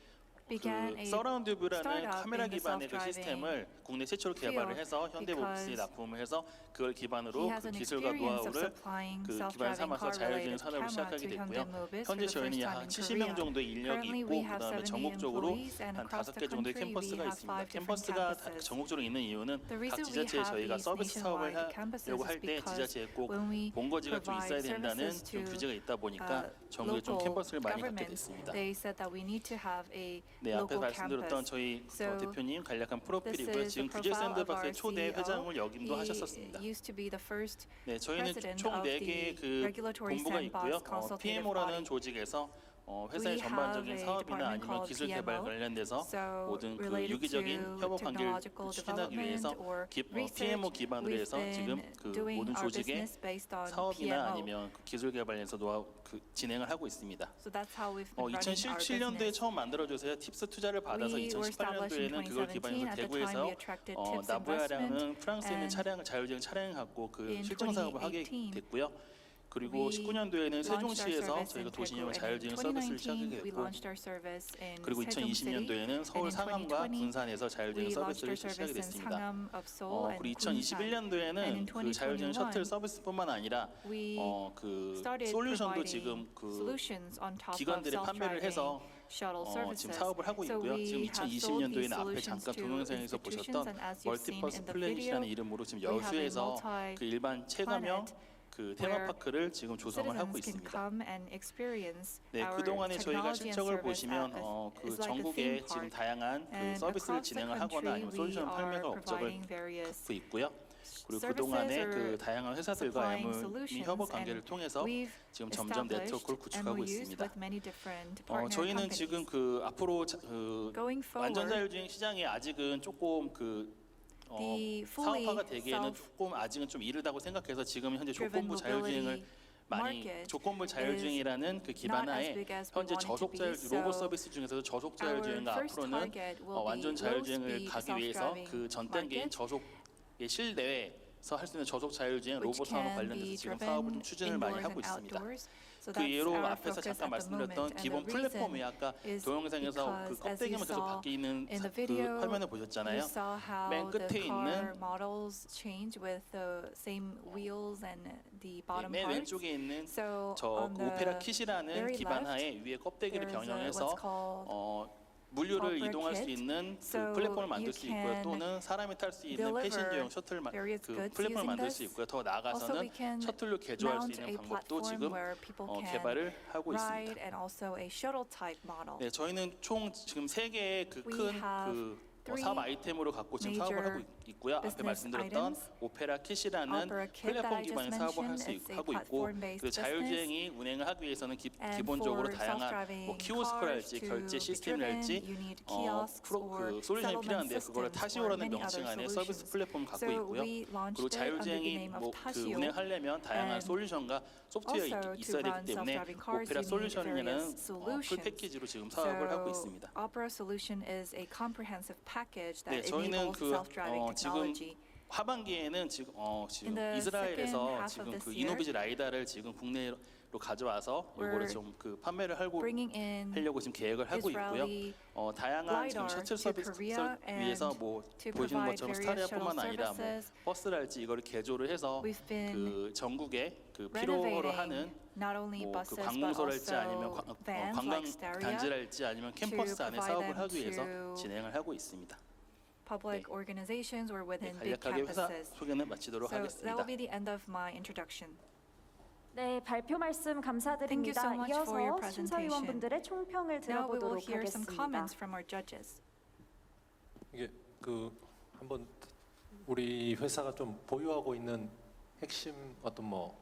began a 서라운드 뷰라는 startup 카메라 in the 기반의 그 self-driving 시스템을 국내 최초로 개발을 해서 현대모비스에 because 납품을 해서 그걸 기반으로 He has 그 an 기술과 experience of 노하우를 supplying 그 기반 self-driving 삼아서 car 자율주행 related 산업을 camera 시작하게 to 됐고요. Hyundai 현재 for the 저희는 first 약 time in 70명 Korea. 정도의 인력이 Currently, 있고 we have 그다음에 70 전국적으로 employees, and 한 across 5개 the 정도의 country, 캠퍼스가 we have 있습니다. 5 different 캠퍼스가 campuses. 전국적으로 있는 이유는 The 각 reason we 지자체에 have 저희가 these 서비스 사업을 nationwide campuses 하려고 is 할 때 because 지자체에 꼭 when we 본거지가 좀 있어야 provide 된다는 services 좀 to 규제가 있다 보니까 전국에 좀 local 캠퍼스를 많이 갖게 governments, 됐습니다. they said that we need to have a 네, 앞에 local 말씀드렸던 campus. 저희 So 대표님 간략한 this 프로필이고요. is 지금 the 규제 profile of 샌드박스의 our 초대 CEO. 회장을 역임도 하셨었습니다. He used to be the first 네, 저희는 president 총 of 4개의 the 그 regulatory 본부가 있고요. sandbox consultative PMO라는 body. 조직에서 회사의 We 전반적인 have a 사업이나 department 아니면 called 기술 개발 PMO. 관련돼서 So 모든 그 related 유기적인 to 협업 관계를 technological 추진하기 위해서 development or PMO research, 기반으로 we've 해서 been 지금 그 doing 모든 our 조직의 business based on 사업이나 PMO. 아니면 그 기술 개발에서 노하우 그 진행을 하고 있습니다. So that's how we've been running our 2017년도에 business. 처음 만들어져서 팁스 투자를 받아서 We were established in 2018년도에는 그걸 2017. 기반해서 At the time, 대구에서 we attracted TIPS 나부야량은 investment, 프랑스에 있는 and 차량을 자율주행 차량을 갖고 그 in 실증 사업을 하게 2018, 됐고요. 그리고 we 19년도에는 launched our 세종시에서 service 저희가 in 도시인형 Daegu, 자율주행 and in 서비스를 시작하게 2019 we 됐고 launched our service in 그리고 Sejong City, 2020년도에는 서울 and in 상암과 2020 군산에서 자율주행 we launched 서비스를 our service 시작하게 in 됐습니다. Sangam of Seoul and 그리고 Kunsan. And 2021년도에는 in 그 자율주행 셔틀 2021, 서비스뿐만 아니라 we 그 started 솔루션도 providing 지금 그 solutions on top of 기관들에 판매를 self-driving 해서 shuttle 지금 services. 사업을 하고 So 있고요. we 지금 have sold 2020년도에는 these 앞에 solutions 잠깐 to 동영상에서 institutions, 보셨던 and as you've seen 멀티버스 in the 플래닛이라는 video, 이름으로 지금 we have a 여수에서 그 일반 체감형 그 테마파크를 지금 조성을 하고 citizens can 있습니다. come and experience 네, our 그동안에 저희가 technology and 실적을 service 보시면 is 그 like a 전국에 theme 지금 park. 다양한 그 And 서비스를 across the 진행을 하거나 country, 아니면 we 솔루션 are 판매가 업적을 providing various 갖고 있고요. 그리고 services 그동안에 or 그 다양한 회사들과 supplying MOU solutions, 협업 관계를 and 통해서 we've 지금 점점 네트워크를 established 구축하고 MOUs 있습니다. with many different partner 저희는 companies. 지금 그 앞으로 그 Going 완전 forward, 자율주행 시장이 아직은 조금 그 the fully 사업화가 되기에는 조금 아직은 좀 이르다고 생각해서 지금 현재 self-driven 조건부 자율주행을 mobility 많이 market 조건부 자율주행이라는 그 기반 not as 하에 big as we 현재 want it to 저속 be. 자율 So 로봇 서비스 중에서도 저속 자율주행과 our first 앞으로는 target will 완전 be 자율주행을 low-speed 가기 위해서 self-driving 그 전 단계인 market, 저속의 실내에서 할 수 있는 저속 자율주행 which 로봇 산업 can 관련해서 be 지금 driven 사업을 좀 추진을 많이 indoors 하고 and 있습니다. outdoors. So 그 that's 예로 our 앞에서 focus 잠깐 at the moment. 말씀드렸던 And 기본 the reason 플랫폼이 아까 is 동영상에서 그 because, as 껍데기만 you 계속 saw 바뀌는 in the 그 video, 화면을 you 보셨잖아요. saw how 맨 the 끝에 car 있는 models change with the same wheels and the bottom 맨 parts. 왼쪽에 있는 So 저 on the 오페라 킷이라는 very 기반 left, 하에 위에 껍데기를 there's 변형해서 what's called 물류를 Opera 이동할 수 kit. 있는 그 So 플랫폼을 만들 you 수 있고요. can 또는 사람이 탈 수 있는 deliver 패신저용 셔틀 various 그 goods 플랫폼을 using 만들 수 this. 있고요. 더 Also, 나아가서는 we can 셔틀로 개조할 수 mount 있는 a 방법도 platform 지금 where people can 개발을 하고 ride 있습니다. and also a shuttle type model. 네, 저희는 총 지금 3개의 그 We 큰 have 그 사업 아이템으로 갖고 지금 사업을 하고 있고요. 앞에 business 말씀드렸던 items. 오페라 킷이라는 Opera kit 플랫폼 that I 기반의 just 사업을 mentioned, it's a 하고 있고 platform-based 그 자율주행이 운행을 하기 위해서는 And 기본적으로 for 다양한 self-driving 뭐 키오스크랄지 cars to 결제 be 시스템이랄지 driven, you need kiosks or 그 솔루션이 settlement 필요한데 그거를 systems or 타시오라는 many 명칭 other 안에 solutions. 서비스 플랫폼을 갖고 So 있고요. we launched 그리고 it under the 자율주행이 name of 뭐 그 Tasio. 운행하려면 다양한 And 솔루션과 소프트웨어가 also to 있어야 되기 run 때문에 self-driving cars, 오페라 you need 솔루션이라는 various 풀 solutions. 패키지로 지금 사업을 하고 So 있습니다. Opera Solution is a comprehensive package 네, that 저희는 enables 그 self-driving 지금 technology. 하반기에는 지금 In the 이스라엘에서 second half 지금 of this 그 year, 이노비즈 라이다를 지금 국내로 가져와서 이거를 we're 좀 그 판매를 하고 bringing in 하려고 지금 계획을 하고 있고요. Israeli 다양한 지금 LiDAR 셔틀 to 서비스 Korea 위해서 and 뭐 to 보시는 provide 것처럼 various 스타리아뿐만 shuttle 아니라 뭐 services. 버스랄지 이거를 개조를 해서 We've been 그 전국에 그 필요로 하는 renovating not only 뭐 그 buses but 관공서랄지 아니면 also vans 관광 like Staria 단지랄지 아니면 캠퍼스 안에 provide 사업을 them 하기 위해서 to 진행을 하고 있습니다. public organizations or within big 간략하게 회사 campuses. 소개는 마치도록 So that 하겠습니다. will be the end of my introduction. 네, 발표 말씀 Thank you so 감사드립니다. much for your 이어서 심사위원분들의 총평을 Now we will 들어보도록 hear some 하겠습니다. comments from our judges. 이게 그 한번 우리 회사가 좀 보유하고 있는 핵심 어떤 뭐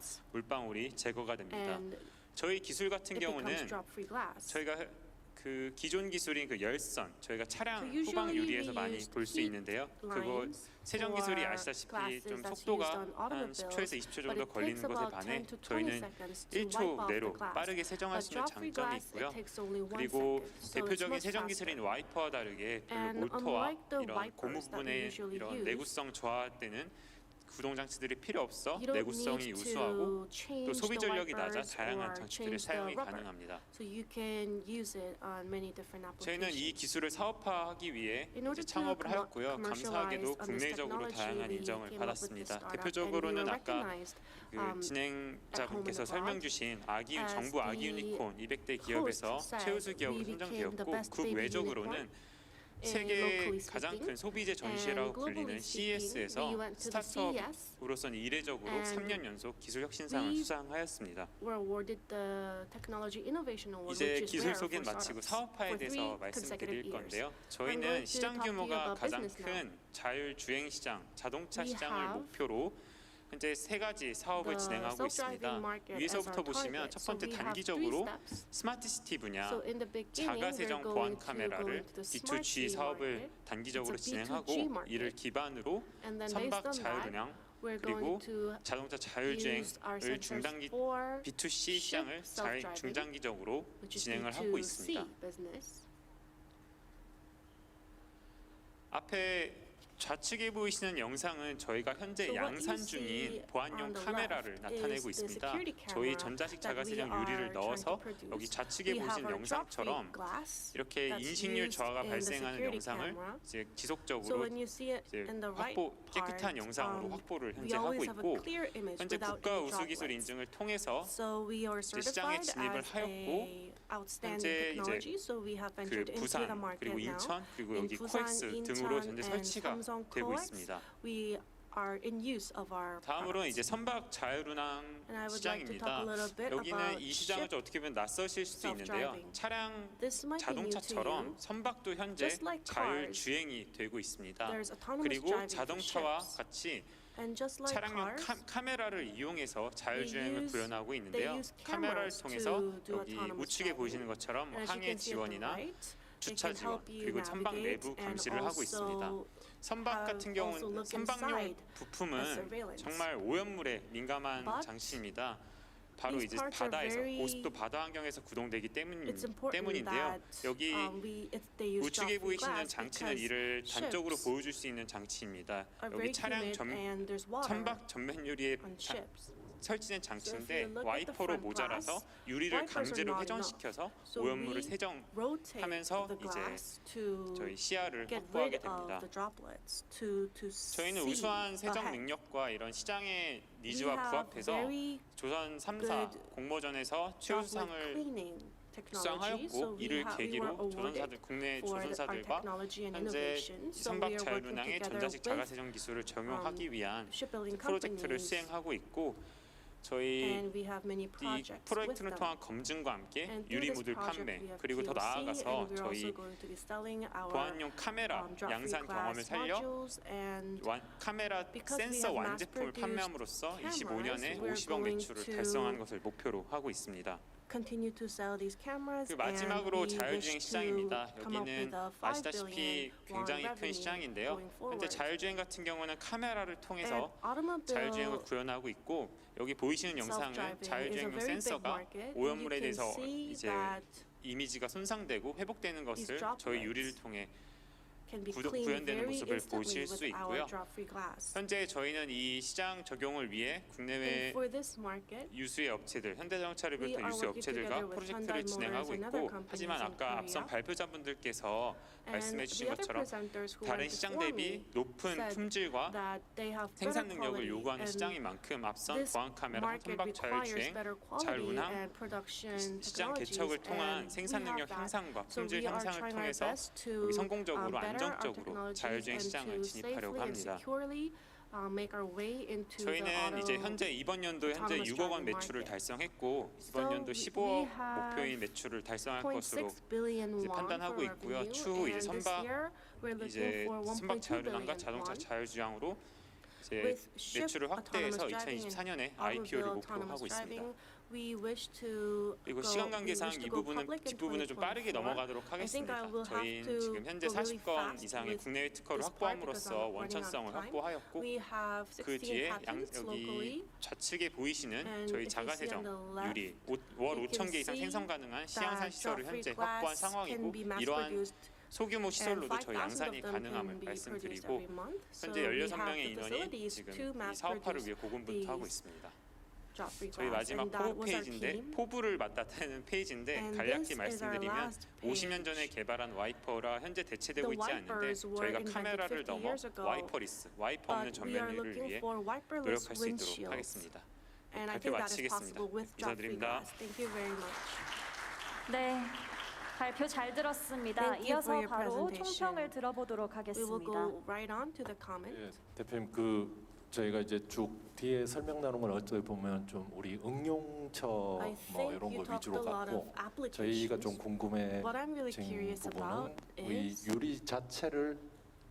물방울이 제거가 됩니다. and 저희 기술 같은 it becomes 경우는 drop-free glass. 저희가 그 기존 기술인 그 열선, 저희가 차량 So usually 후방 유리에서 we 많이 use 볼 수 heat 있는데요. 그거 lines 세정 기술이 for 아시다시피 glasses 좀 that's 속도가 used on 한 automobiles, 10초에서 20초 but 정도 it 걸리는 takes 것에 about 반해 10 to 20 저희는 seconds to wipe 1초 off the 내로 glass. 빠르게 세정할 수 있는 But drop-free 장점이 glass, 있고요. it takes only 1 그리고 second, so it's 대표적인 much 세정 faster. 기술인 와이퍼와 다르게 별로 And 모터와 unlike the 이런 wipers 고무 that we 부분의 usually 이런 use, 내구성 저하 때는 구동 장치들이 필요 없어 you don't 내구성이 need 우수하고 to change 또 소비 the 전력이 낮아 wipers 다양한 or 장치들의 change the 사용이 rubber. 가능합니다. So you can use it on many different 저희는 applications. 이 기술을 사업화하기 위해 In order 이제 to 창업을 하였고요. commercialize 감사하게도 on this 국내적으로 technology, 다양한 we 인정을 came up with this 받았습니다. startup, 대표적으로는 and we were 아까 recognized, 그 at home 진행자분께서 and 설명 abroad 주신 as 정부 아기 the 유니콘 200대 host 기업에서 said, 최우수 기업으로 we became 선정되었고 the best baby 국외적으로는 세계 locally 가장 speaking. 큰 소비재 And 전시회라고 globally 불리는 speaking, CES에서 we went to the CES 스타트업으로서는 이례적으로 and 3년 연속 기술 혁신상을 we 수상하였습니다. were awarded the Technology Innovation Award, 이제 which is 기술 rare for 소개는 마치고 startups, 사업화에 for 대해서 3 말씀드릴 consecutive years. 건데요. I'm 저희는 going to 시장 talk to you 규모가 about 가장 business now. 큰 자율 주행 시장, 자동차 We 시장을 have 목표로 현재 3가지 사업을 the 진행하고 self-driving 있습니다. market as 위에서부터 our 보시면 target. 첫 So 번째 we have 단기적으로 3 steps. 스마트 시티 분야, So in the beginning, 자가 세정 we're 보안 going to go 카메라를 into the smart B2G city 사업을 market. 단기적으로 It's a 진행하고 B2G market. 이를 기반으로 And then based 선박 on that, 자율운항 we're 그리고 going to 자동차 use 자율주행을 our sensors 중단기 for B2C 시장을 self-driving, 중장기적으로 which is 진행을 하고 B2C 있습니다. business. 앞에 좌측에 보이시는 영상은 저희가 현재 So what 양산 you 중인 see 보안용 on the 카메라를 left 나타내고 is the 있습니다. security 저희 camera 전자식 that we 자가세정 are 유리를 trying to 넣어서 produce. 여기 좌측에 We have 보신 our 영상처럼 drop-free glass 이렇게 that's 인식률 used 저하가 in the 발생하는 security 영상을 camera. 이제 So 지속적으로 when you see it 이제 in the right 확보 깨끗한 part, 영상으로 확보를 we 현재 하고 always have a 있고 clear image 현재 without 국가 any 우수 기술 droplets. 인증을 통해서 So we are 이제 시장에 certified 진입을 as 하였고 a outstanding 현재 technology. So we have 그 entered into the 부산 market 그리고 now. 인천 그리고 In 여기 Busan, 코엑스 Incheon, 등으로 현재 and 설치가 Samsung 되고 COEX, 있습니다. we are in use of our 다음으로는 products. 이제 선박 자율운항 And I would like to talk 시장입니다. a little bit 여기는 about 이 시장을 좀 어떻게 보면 낯서실 수도 있는데요. self-driving. 차량 This might be new to 자동차처럼 you. 선박도 현제 Just like 자율 cars, 주행이 되고 있습니다. there's autonomous 그리고 driving for 자동차와 ships. 같이 And just like 차량용 cars, 카메라를 이용해서 자율주행을 use- 구현하고 they 있는데요. use 카메라를 cameras 통해서 to do 여기 autonomous 우측에 driving. 보시는 것처럼 And as you 항해 can see on the 지원이나 right, 주차 they can 지원 help you 그리고 선박 navigate 내부 and 감시를 하고 있습니다. also 선박 have 같은 also 경우는 look 선박용 inside as 부품은 surveillance. 정말 오염물에 민감한 But 장치입니다. 바로 these 이제 parts are 바다에서 very- 고습도 바다 환경에서 구동되기 it's important 때문인데요. that 여기 they use 우측에 drop-free 보이시는 glass 장치는 because 이를 단적으로 ships 보여줄 수 있는 장치입니다. are 여기 very 차량 humid and there's water 선박 전면 유리에 on ships. 설치된 So if 장치인데 you look at the 와이퍼로 front 모자라서 glass, 유리를 wipers are 강제로 not 회전시켜서 So 오염물을 we rotate 세정하면서 the 이제 glass to 저희 시야를 get 확보하게 rid of 됩니다. the droplets to 저희는 see 우수한 세정 ahead. 능력과 이런 시장의 We 니즈와 have 부합해서 very 조선 3사 good 공모전에서 droplet 최우수상을 cleaning technology. So 수상하였고 we 이를 were 계기로 awarded 조선사들 국내 for our 조선사들과 technology and 현재 innovation. So we 선박 are working 자율운항의 together 전자식 with 자가세정 기술을 적용하기 위한 shipbuilding 프로젝트를 companies. 수행하고 있고 저희 And we have many 이 projects with 프로젝트를 them. 통한 검증과 함께 And through 유리 this 모듈 project 판매 we have 그리고 더 POC, 나아가서 and we're 저희 also going to be selling our 보안용 카메라 drop-free 양산 경험을 glass 살려 modules and 카메라 because we 센서 have 완제품을 mass-produced 판매함으로써 cameras, 25년에 we're 50억 going 매출을 to 달성하는 것을 목표로 하고 있습니다. continue to sell these cameras. 그 마지막으로 and we 자율주행 wish to 시장입니다. come up with 여기는 a 5 아시다시피 billion 굉장히 큰 revenue 시장인데요. going 현재 forward. 자율주행 같은 경우는 카메라를 And 통해서 automobile 자율주행을 구현하고 있고 여기 보이시는 영상은 self-driving is a 자율주행용 very big 센서가 market. 오염물에 You can 대해서 see 이제 that 이미지가 손상되고 회복되는 것을 droplets 저희 유리를 통해 can be 구현되는 cleaned very 모습을 instantly 보실 수 with our 있고요. drop-free glass. 현재 저희는 이 시장 적용을 위해 And 국내외 for this market, 유수의 업체들, 현대자동차를 we 비롯한 are 유수의 working 업체들과 together with 프로젝트를 Hyundai 진행하고 Motors and other 있고 companies 하지만 in 아까 앞선 Korea. 발표자분들께서 And 말씀해 주신 the other 것처럼 presenters who 다른 went 시장 before 대비 me 높은 said 품질과 that they have better 생산 능력을 quality 요구하는 and 시장인 만큼 앞선 this 보안 카메라, market 선박 requires 자율주행, better quality 자율운항, and production 시장 technologies, 개척을 통한 and 생산 we have 능력 that. 향상과 So 품질 we are 향상을 trying our 통해서 best to 여기 성공적으로 better our 안정적으로 technologies 자율주행 and 시장을 to 진입하려고 safely and 합니다. securely make our way into the 저희는 이제 auto 현재 이번 연도에 현재 autonomous 6억 원 driving 매출을 market. 달성했고 So 이번 연도 we 15억 have 목표인 매출을 달성할 것으로 0.6 billion 이제 won 판단하고 for 있고요. revenue, 추후 이제 and this 선박 year we're looking 이제 for 선박 1.2 자율운항과 billion 자동차 won. 자율주행으로 이제 With ship 매출을 확대해서 autonomous driving and 2024년에 automobile IPO를 목표로 autonomous 하고 있습니다. driving, 그리고 시간 관계상 이 부분은 뒷부분을 좀 빠르게 넘어가도록 하겠습니다. 저희는 지금 현재 40건 이상의 국내외 특허를 확보함으로써 원천성을 확보하였고 그 뒤에 여기 좌측에 보이시는 저희 자가세정 유리 월 5천 개 이상 생성 가능한 시양산 시설을 현재 확보한 상황이고 이러한 소규모 시설로도 저희 양산이 가능함을 말씀드리고 현재 16명의 인원이 지금 이 사업화를 위해 고군분투하고 있습니다. 저희 마지막 포부 페이지인데 포부를 맡았다는 페이지인데 간략히 말씀드리면 50년 전에 개발한 와이퍼라 현재 대체되고 있지 않는데 저희가 카메라를 넘어 와이퍼리스, 와이퍼 없는 전면유리를 위해 노력할 수 있도록 하겠습니다. 발표 마치겠습니다. 감사드립니다. 네, 발표 잘 들었습니다. 이어서 바로 총평을 들어보도록 하겠습니다. 예, 대표님 저희가 이제 쭉 뒤에 설명 나눈 걸 어떻게 보면 좀 우리 응용처 뭐 이런 걸 위주로 갖고 저희가 좀 궁금해진 부분은 우리 유리 자체를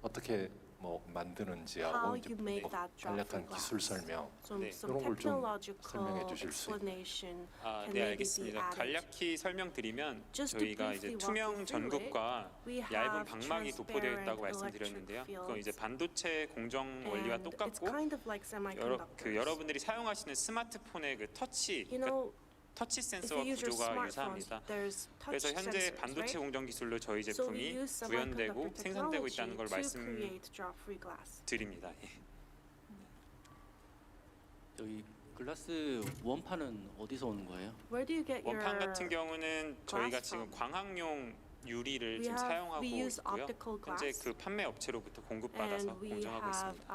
어떻게 뭐 만드는지하고 이제 뭐 간략한 기술 설명 이런 걸 좀 설명해 주실 수 있나요? 네, 알겠습니다. 간략히 설명드리면 저희가 이제 투명 전극과 얇은 방막이 도포되어 있다고 말씀드렸는데요. 그건 이제 반도체 공정 원리와 똑같고 여러분들이 사용하시는 스마트폰의 그 터치 센서 구조가 유사합니다. 그래서 현재 반도체 공정 기술로 저희 제품이 구현되고 생산되고 있다는 걸 말씀드립니다. 여기 글라스 원판은 어디서 오는 거예요? 원판 같은 경우는 저희가 지금 광학용 유리를 지금 사용하고 있고요. 현재 그 판매 업체로부터 공급받아서 공정하고 있습니다.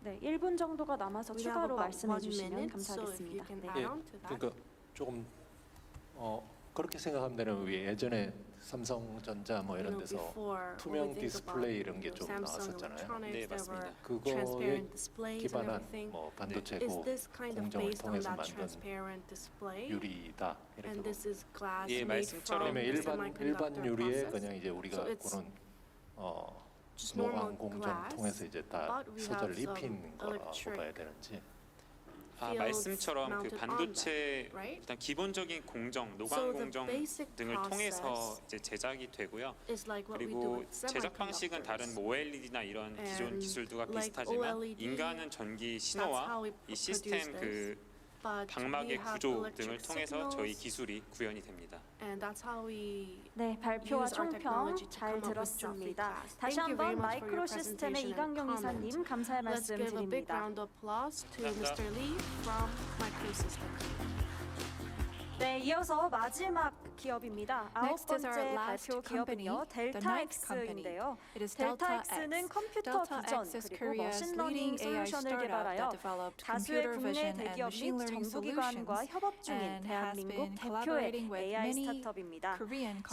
네, 1분 정도가 남아서 추가로 말씀해 주시면 감사하겠습니다. 네. 예, 그러니까 조금 그렇게 생각하면 되는 게 예전에 삼성전자 뭐 이런 데서 투명 디스플레이 이런 게 좀 나왔었잖아요. 네, 맞습니다. 그거에 기반한 뭐 반도체 공정을 통해서 만든 유리다 이렇게 봅니다. 예, 말씀처럼 일반 유리에 그냥 이제 우리가 그런 노광 공정 통해서 이제 다 소재를 입힌 거라고 봐야 되는지. 말씀처럼 그 반도체 일단 기본적인 공정, 노광 공정 등을 통해서 이제 제작이 되고요. 그리고 제작 방식은 다른 뭐 OLED나 이런 기존 기술들과 비슷하지만 인간은 전기 신호와 이 시스템 그 방막의 구조 등을 통해서 저희 기술이 구현이 됩니다. 네, 발표와 총평 잘 들었습니다. 다시 한번 마이크로 시스템의 이강용 이사님 감사의 말씀 드립니다. 네, 이어서 마지막 기업입니다. 아홉 번째 발표 기업은요, 델타엑스인데요. 델타엑스는 컴퓨터 비전 그리고 머신러닝 솔루션을 개발하여 다수의 국내 대기업 및 정부기관과 협업 중인 대한민국 대표의 AI 스타트업입니다.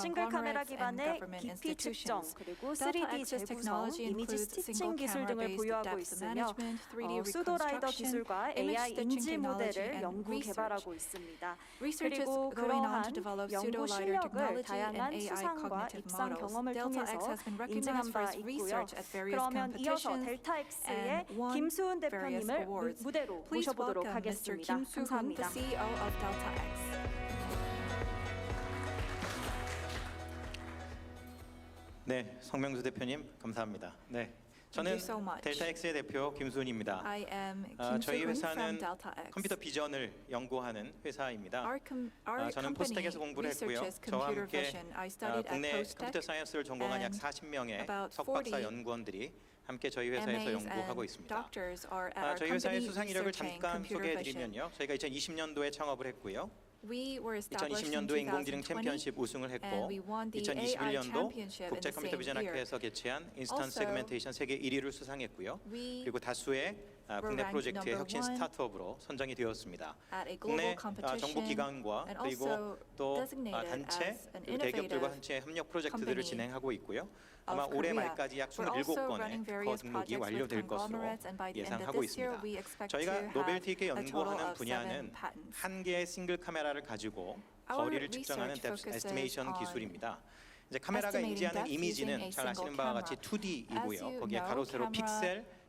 싱글 카메라 기반의 깊이 측정 그리고 3D 재구성, 이미지 스티칭 기술 등을 보유하고 있으며 수도라이더 기술과 AI 인지 모델을 연구 개발하고 있습니다. 그리고 그러한 연구 실력을 다양한 수상과 입상 경험을 통해서 인증한 바 있고요. 그러면 이어서 델타엑스의 김수훈 대표님을 무대로 모셔보도록 하겠습니다. 감사합니다. 네, 성명수 대표님 감사합니다. 네. 저는 델타엑스의 대표 김수훈입니다. 저희 회사는 컴퓨터 비전을 연구하는 회사입니다. 저는 포스텍에서 공부를 했고요. 저와 함께 국내 컴퓨터 사이언스를 전공한 약 40명의 석박사 연구원들이 함께 저희 회사에서 연구하고 있습니다. 저희 회사의 수상 이력을 잠깐 소개해드리면요. 저희가 2020년도에 창업을 했고요. 2020년도에 인공지능 챔피언십 우승을 했고 2021년도 국제 컴퓨터 비전 학회에서 개최한 인스턴트 세그멘테이션 세계 1위를 수상했고요. 그리고 다수의 국내 프로젝트의 혁신 스타트업으로 선정이 되었습니다. 국내 정부기관과 그리고 또 단체, 그리고 대기업들과 한체 협력 프로젝트들을 진행하고 있고요. 아마 올해 말까지 약 27건의 특허 등록이 완료될 것으로 예상하고 있습니다. 저희가 노벨티있게 연구하는 분야는 한 개의 싱글 카메라를 가지고 거리를 측정하는 뎁스 에스티메이션 기술입니다. 이제 카메라가 인지하는 이미지는 잘 아시는 바와 같이 2D이고요. 거기에 가로 세로 픽셀,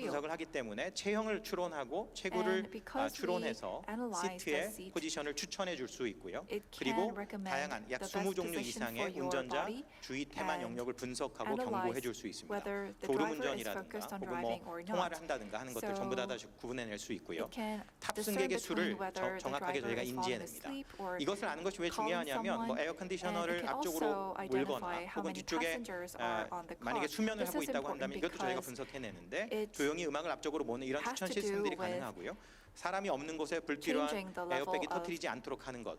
분석을 하기 때문에 체형을 추론하고 체구를 추론해서 시트의 포지션을 추천해 줄 수 있고요. 그리고 다양한 약 20종류 이상의 운전자 주의 테마 영역을 분석하고 경고해 줄 수 있습니다. 졸음운전이라든가 혹은 뭐 통화를 한다든가 하는 것들 전부 다 구분해낼 수 있고요. 탑승객의 수를 정확하게 저희가 인지해냅니다. 이것을 아는 것이 왜 중요하냐면 뭐 에어 컨디셔너를 앞쪽으로 몰거나 혹은 뒤쪽에 만약에 수면을 하고 있다고 한다면 이것도 저희가 분석해내는데 조용히 음악을 앞쪽으로 모는 이런 추천 시스템들이 가능하고요. 사람이 없는 곳에 불필요한 에어백이 터뜨리지 않도록 하는 것,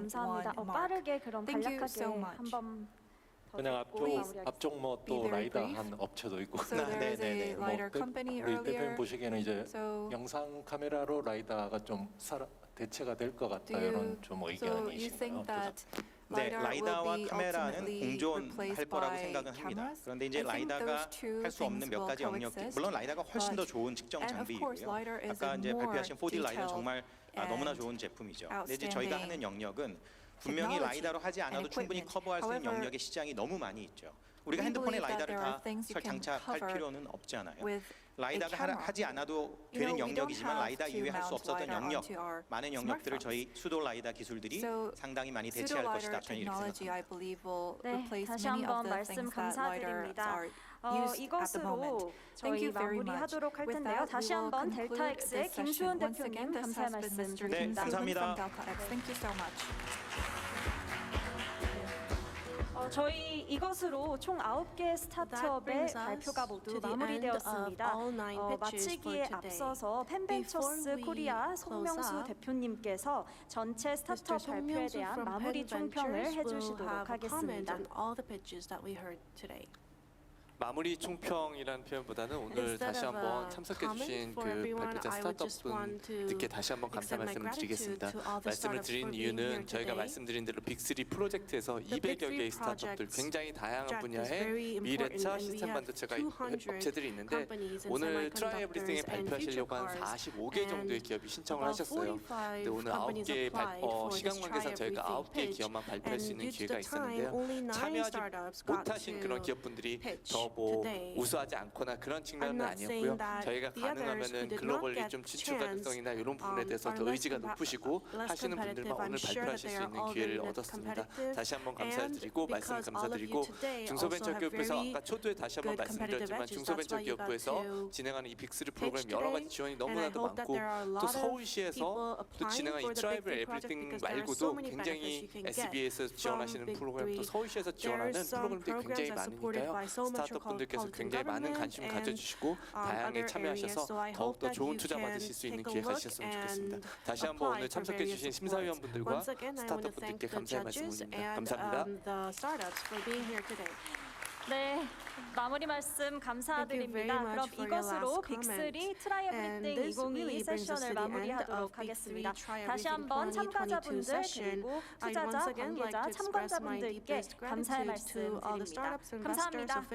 감사합니다. mark. 빠르게 그럼 Thank you 간략하게 so much. 한번 더 그냥 듣고 마무리하겠습니다. 앞쪽 뭐 be 또 very 라이다 brief. 한 업체도 있고. So there is a LiDAR company 우리 대표님 earlier. 보시기에는 이제 So 영상 카메라로 라이다가 좀 대체가 될 것 같다 do you, 이런 좀 so you 의견이신가요? think that 네, LiDAR will 라이다와 be 카메라는 ultimately 공존할 replaced 거라고 by 생각은 합니다. cameras? 그런데 이제 I think 라이다가 those two 할 수 없는 things 몇 will 가지 영역이 coexist, 물론 라이다가 훨씬 더 but- 좋은 측정 and of course, 장비이고요. LiDAR is 아까 a 이제 more 발표하신 4D 라이다는 detailed 정말 너무나 and 좋은 제품이죠. 근데 이제 저희가 outstanding 하는 영역은 분명히 technology 라이다로 하지 않아도 and 충분히 equipment. 커버할 수 있는 However, 영역의 시장이 너무 많이 있죠. 우리가 we 핸드폰에 believe that 라이다를 there are 다 things you can 장착할 cover 필요는 없잖아요. with 라이다가 하지 않아도 되는 영역이지만 라이다 이외에 할 수 없었던 영역, 많은 영역들을 저희 수도 라이다 기술들이 상당히 많이 대체할 것이다. 저는 이렇게 생각합니다. 네, 다시 한번 말씀 감사드립니다. 이것으로 저희 마무리하도록 할 텐데요. 다시 한번 델타엑스의 김수현 대표님 감사의 말씀 드립니다. 네, 감사합니다. 저희 이것으로 총 9개 스타트업의 발표가 모두 마무리되었습니다. 마치기에 앞서서 펜벤처스 코리아 송명수 대표님께서 전체 스타트업 발표에 대한 마무리 총평을 해주시도록 하겠습니다. 마무리 총평이라는 표현보다는 오늘 다시 한번 참석해주신 그 발표자 스타트업분들께 다시 한번 감사 말씀을 드리겠습니다. 말씀을 드린 이유는 저희가 말씀드린 대로 빅3 프로젝트에서 200여 개의 스타트업들 굉장히 다양한 분야의 미래차 시스템 반도체가 업체들이 있는데 오늘 트라이 에브리띵에 발표하시려고 한 45개 정도의 기업이 신청을 하셨어요. 근데 오늘 9개 시간 관계상 저희가 9개 기업만 발표할 수 있는 기회가 있었는데요. 참여하지 못하신 그런 기업분들이 더 우수하지 않거나 그런 측면은 아니었고요. 저희가 가능하면은 글로벌리 좀 진출 가능성이나 이런 부분에 대해서 더 의지가 높으시고 하시는 분들만 오늘 발표하실 수 있는 기회를 얻었습니다. 다시 한번 감사드리고 말씀 감사드리고 중소벤처기업부에서 아까 초두에 다시 한번 말씀드렸지만 중소벤처기업부에서 진행하는 이 빅3 프로그램 여러 가지 지원이 너무나도 많고 또 서울시에서 또 진행하는 이 트라이블 에브리띵 말고도 굉장히 SB에서 지원하시는 프로그램 또 서울시에서 지원하는 프로그램들이 굉장히 많으니까요. 스타트업 분들께서 굉장히 많은 관심 가져주시고 다양하게 참여하셔서 더욱더 좋은 투자 받으실 수 있는 기회 가지셨으면 좋겠습니다. 다시 한번 오늘 참석해주신 심사위원분들과 스타트업 분들께 감사의 말씀 올립니다. 감사합니다. 네, 마무리 말씀 감사드립니다. 그럼 이것으로 빅3 트라이 에브리띵 2022 세션을 마무리하도록 하겠습니다. 다시 한번 참가자분들 그리고 투자자, 관계자, 참관자분들께 감사의 말씀 드립니다. 감사합니다.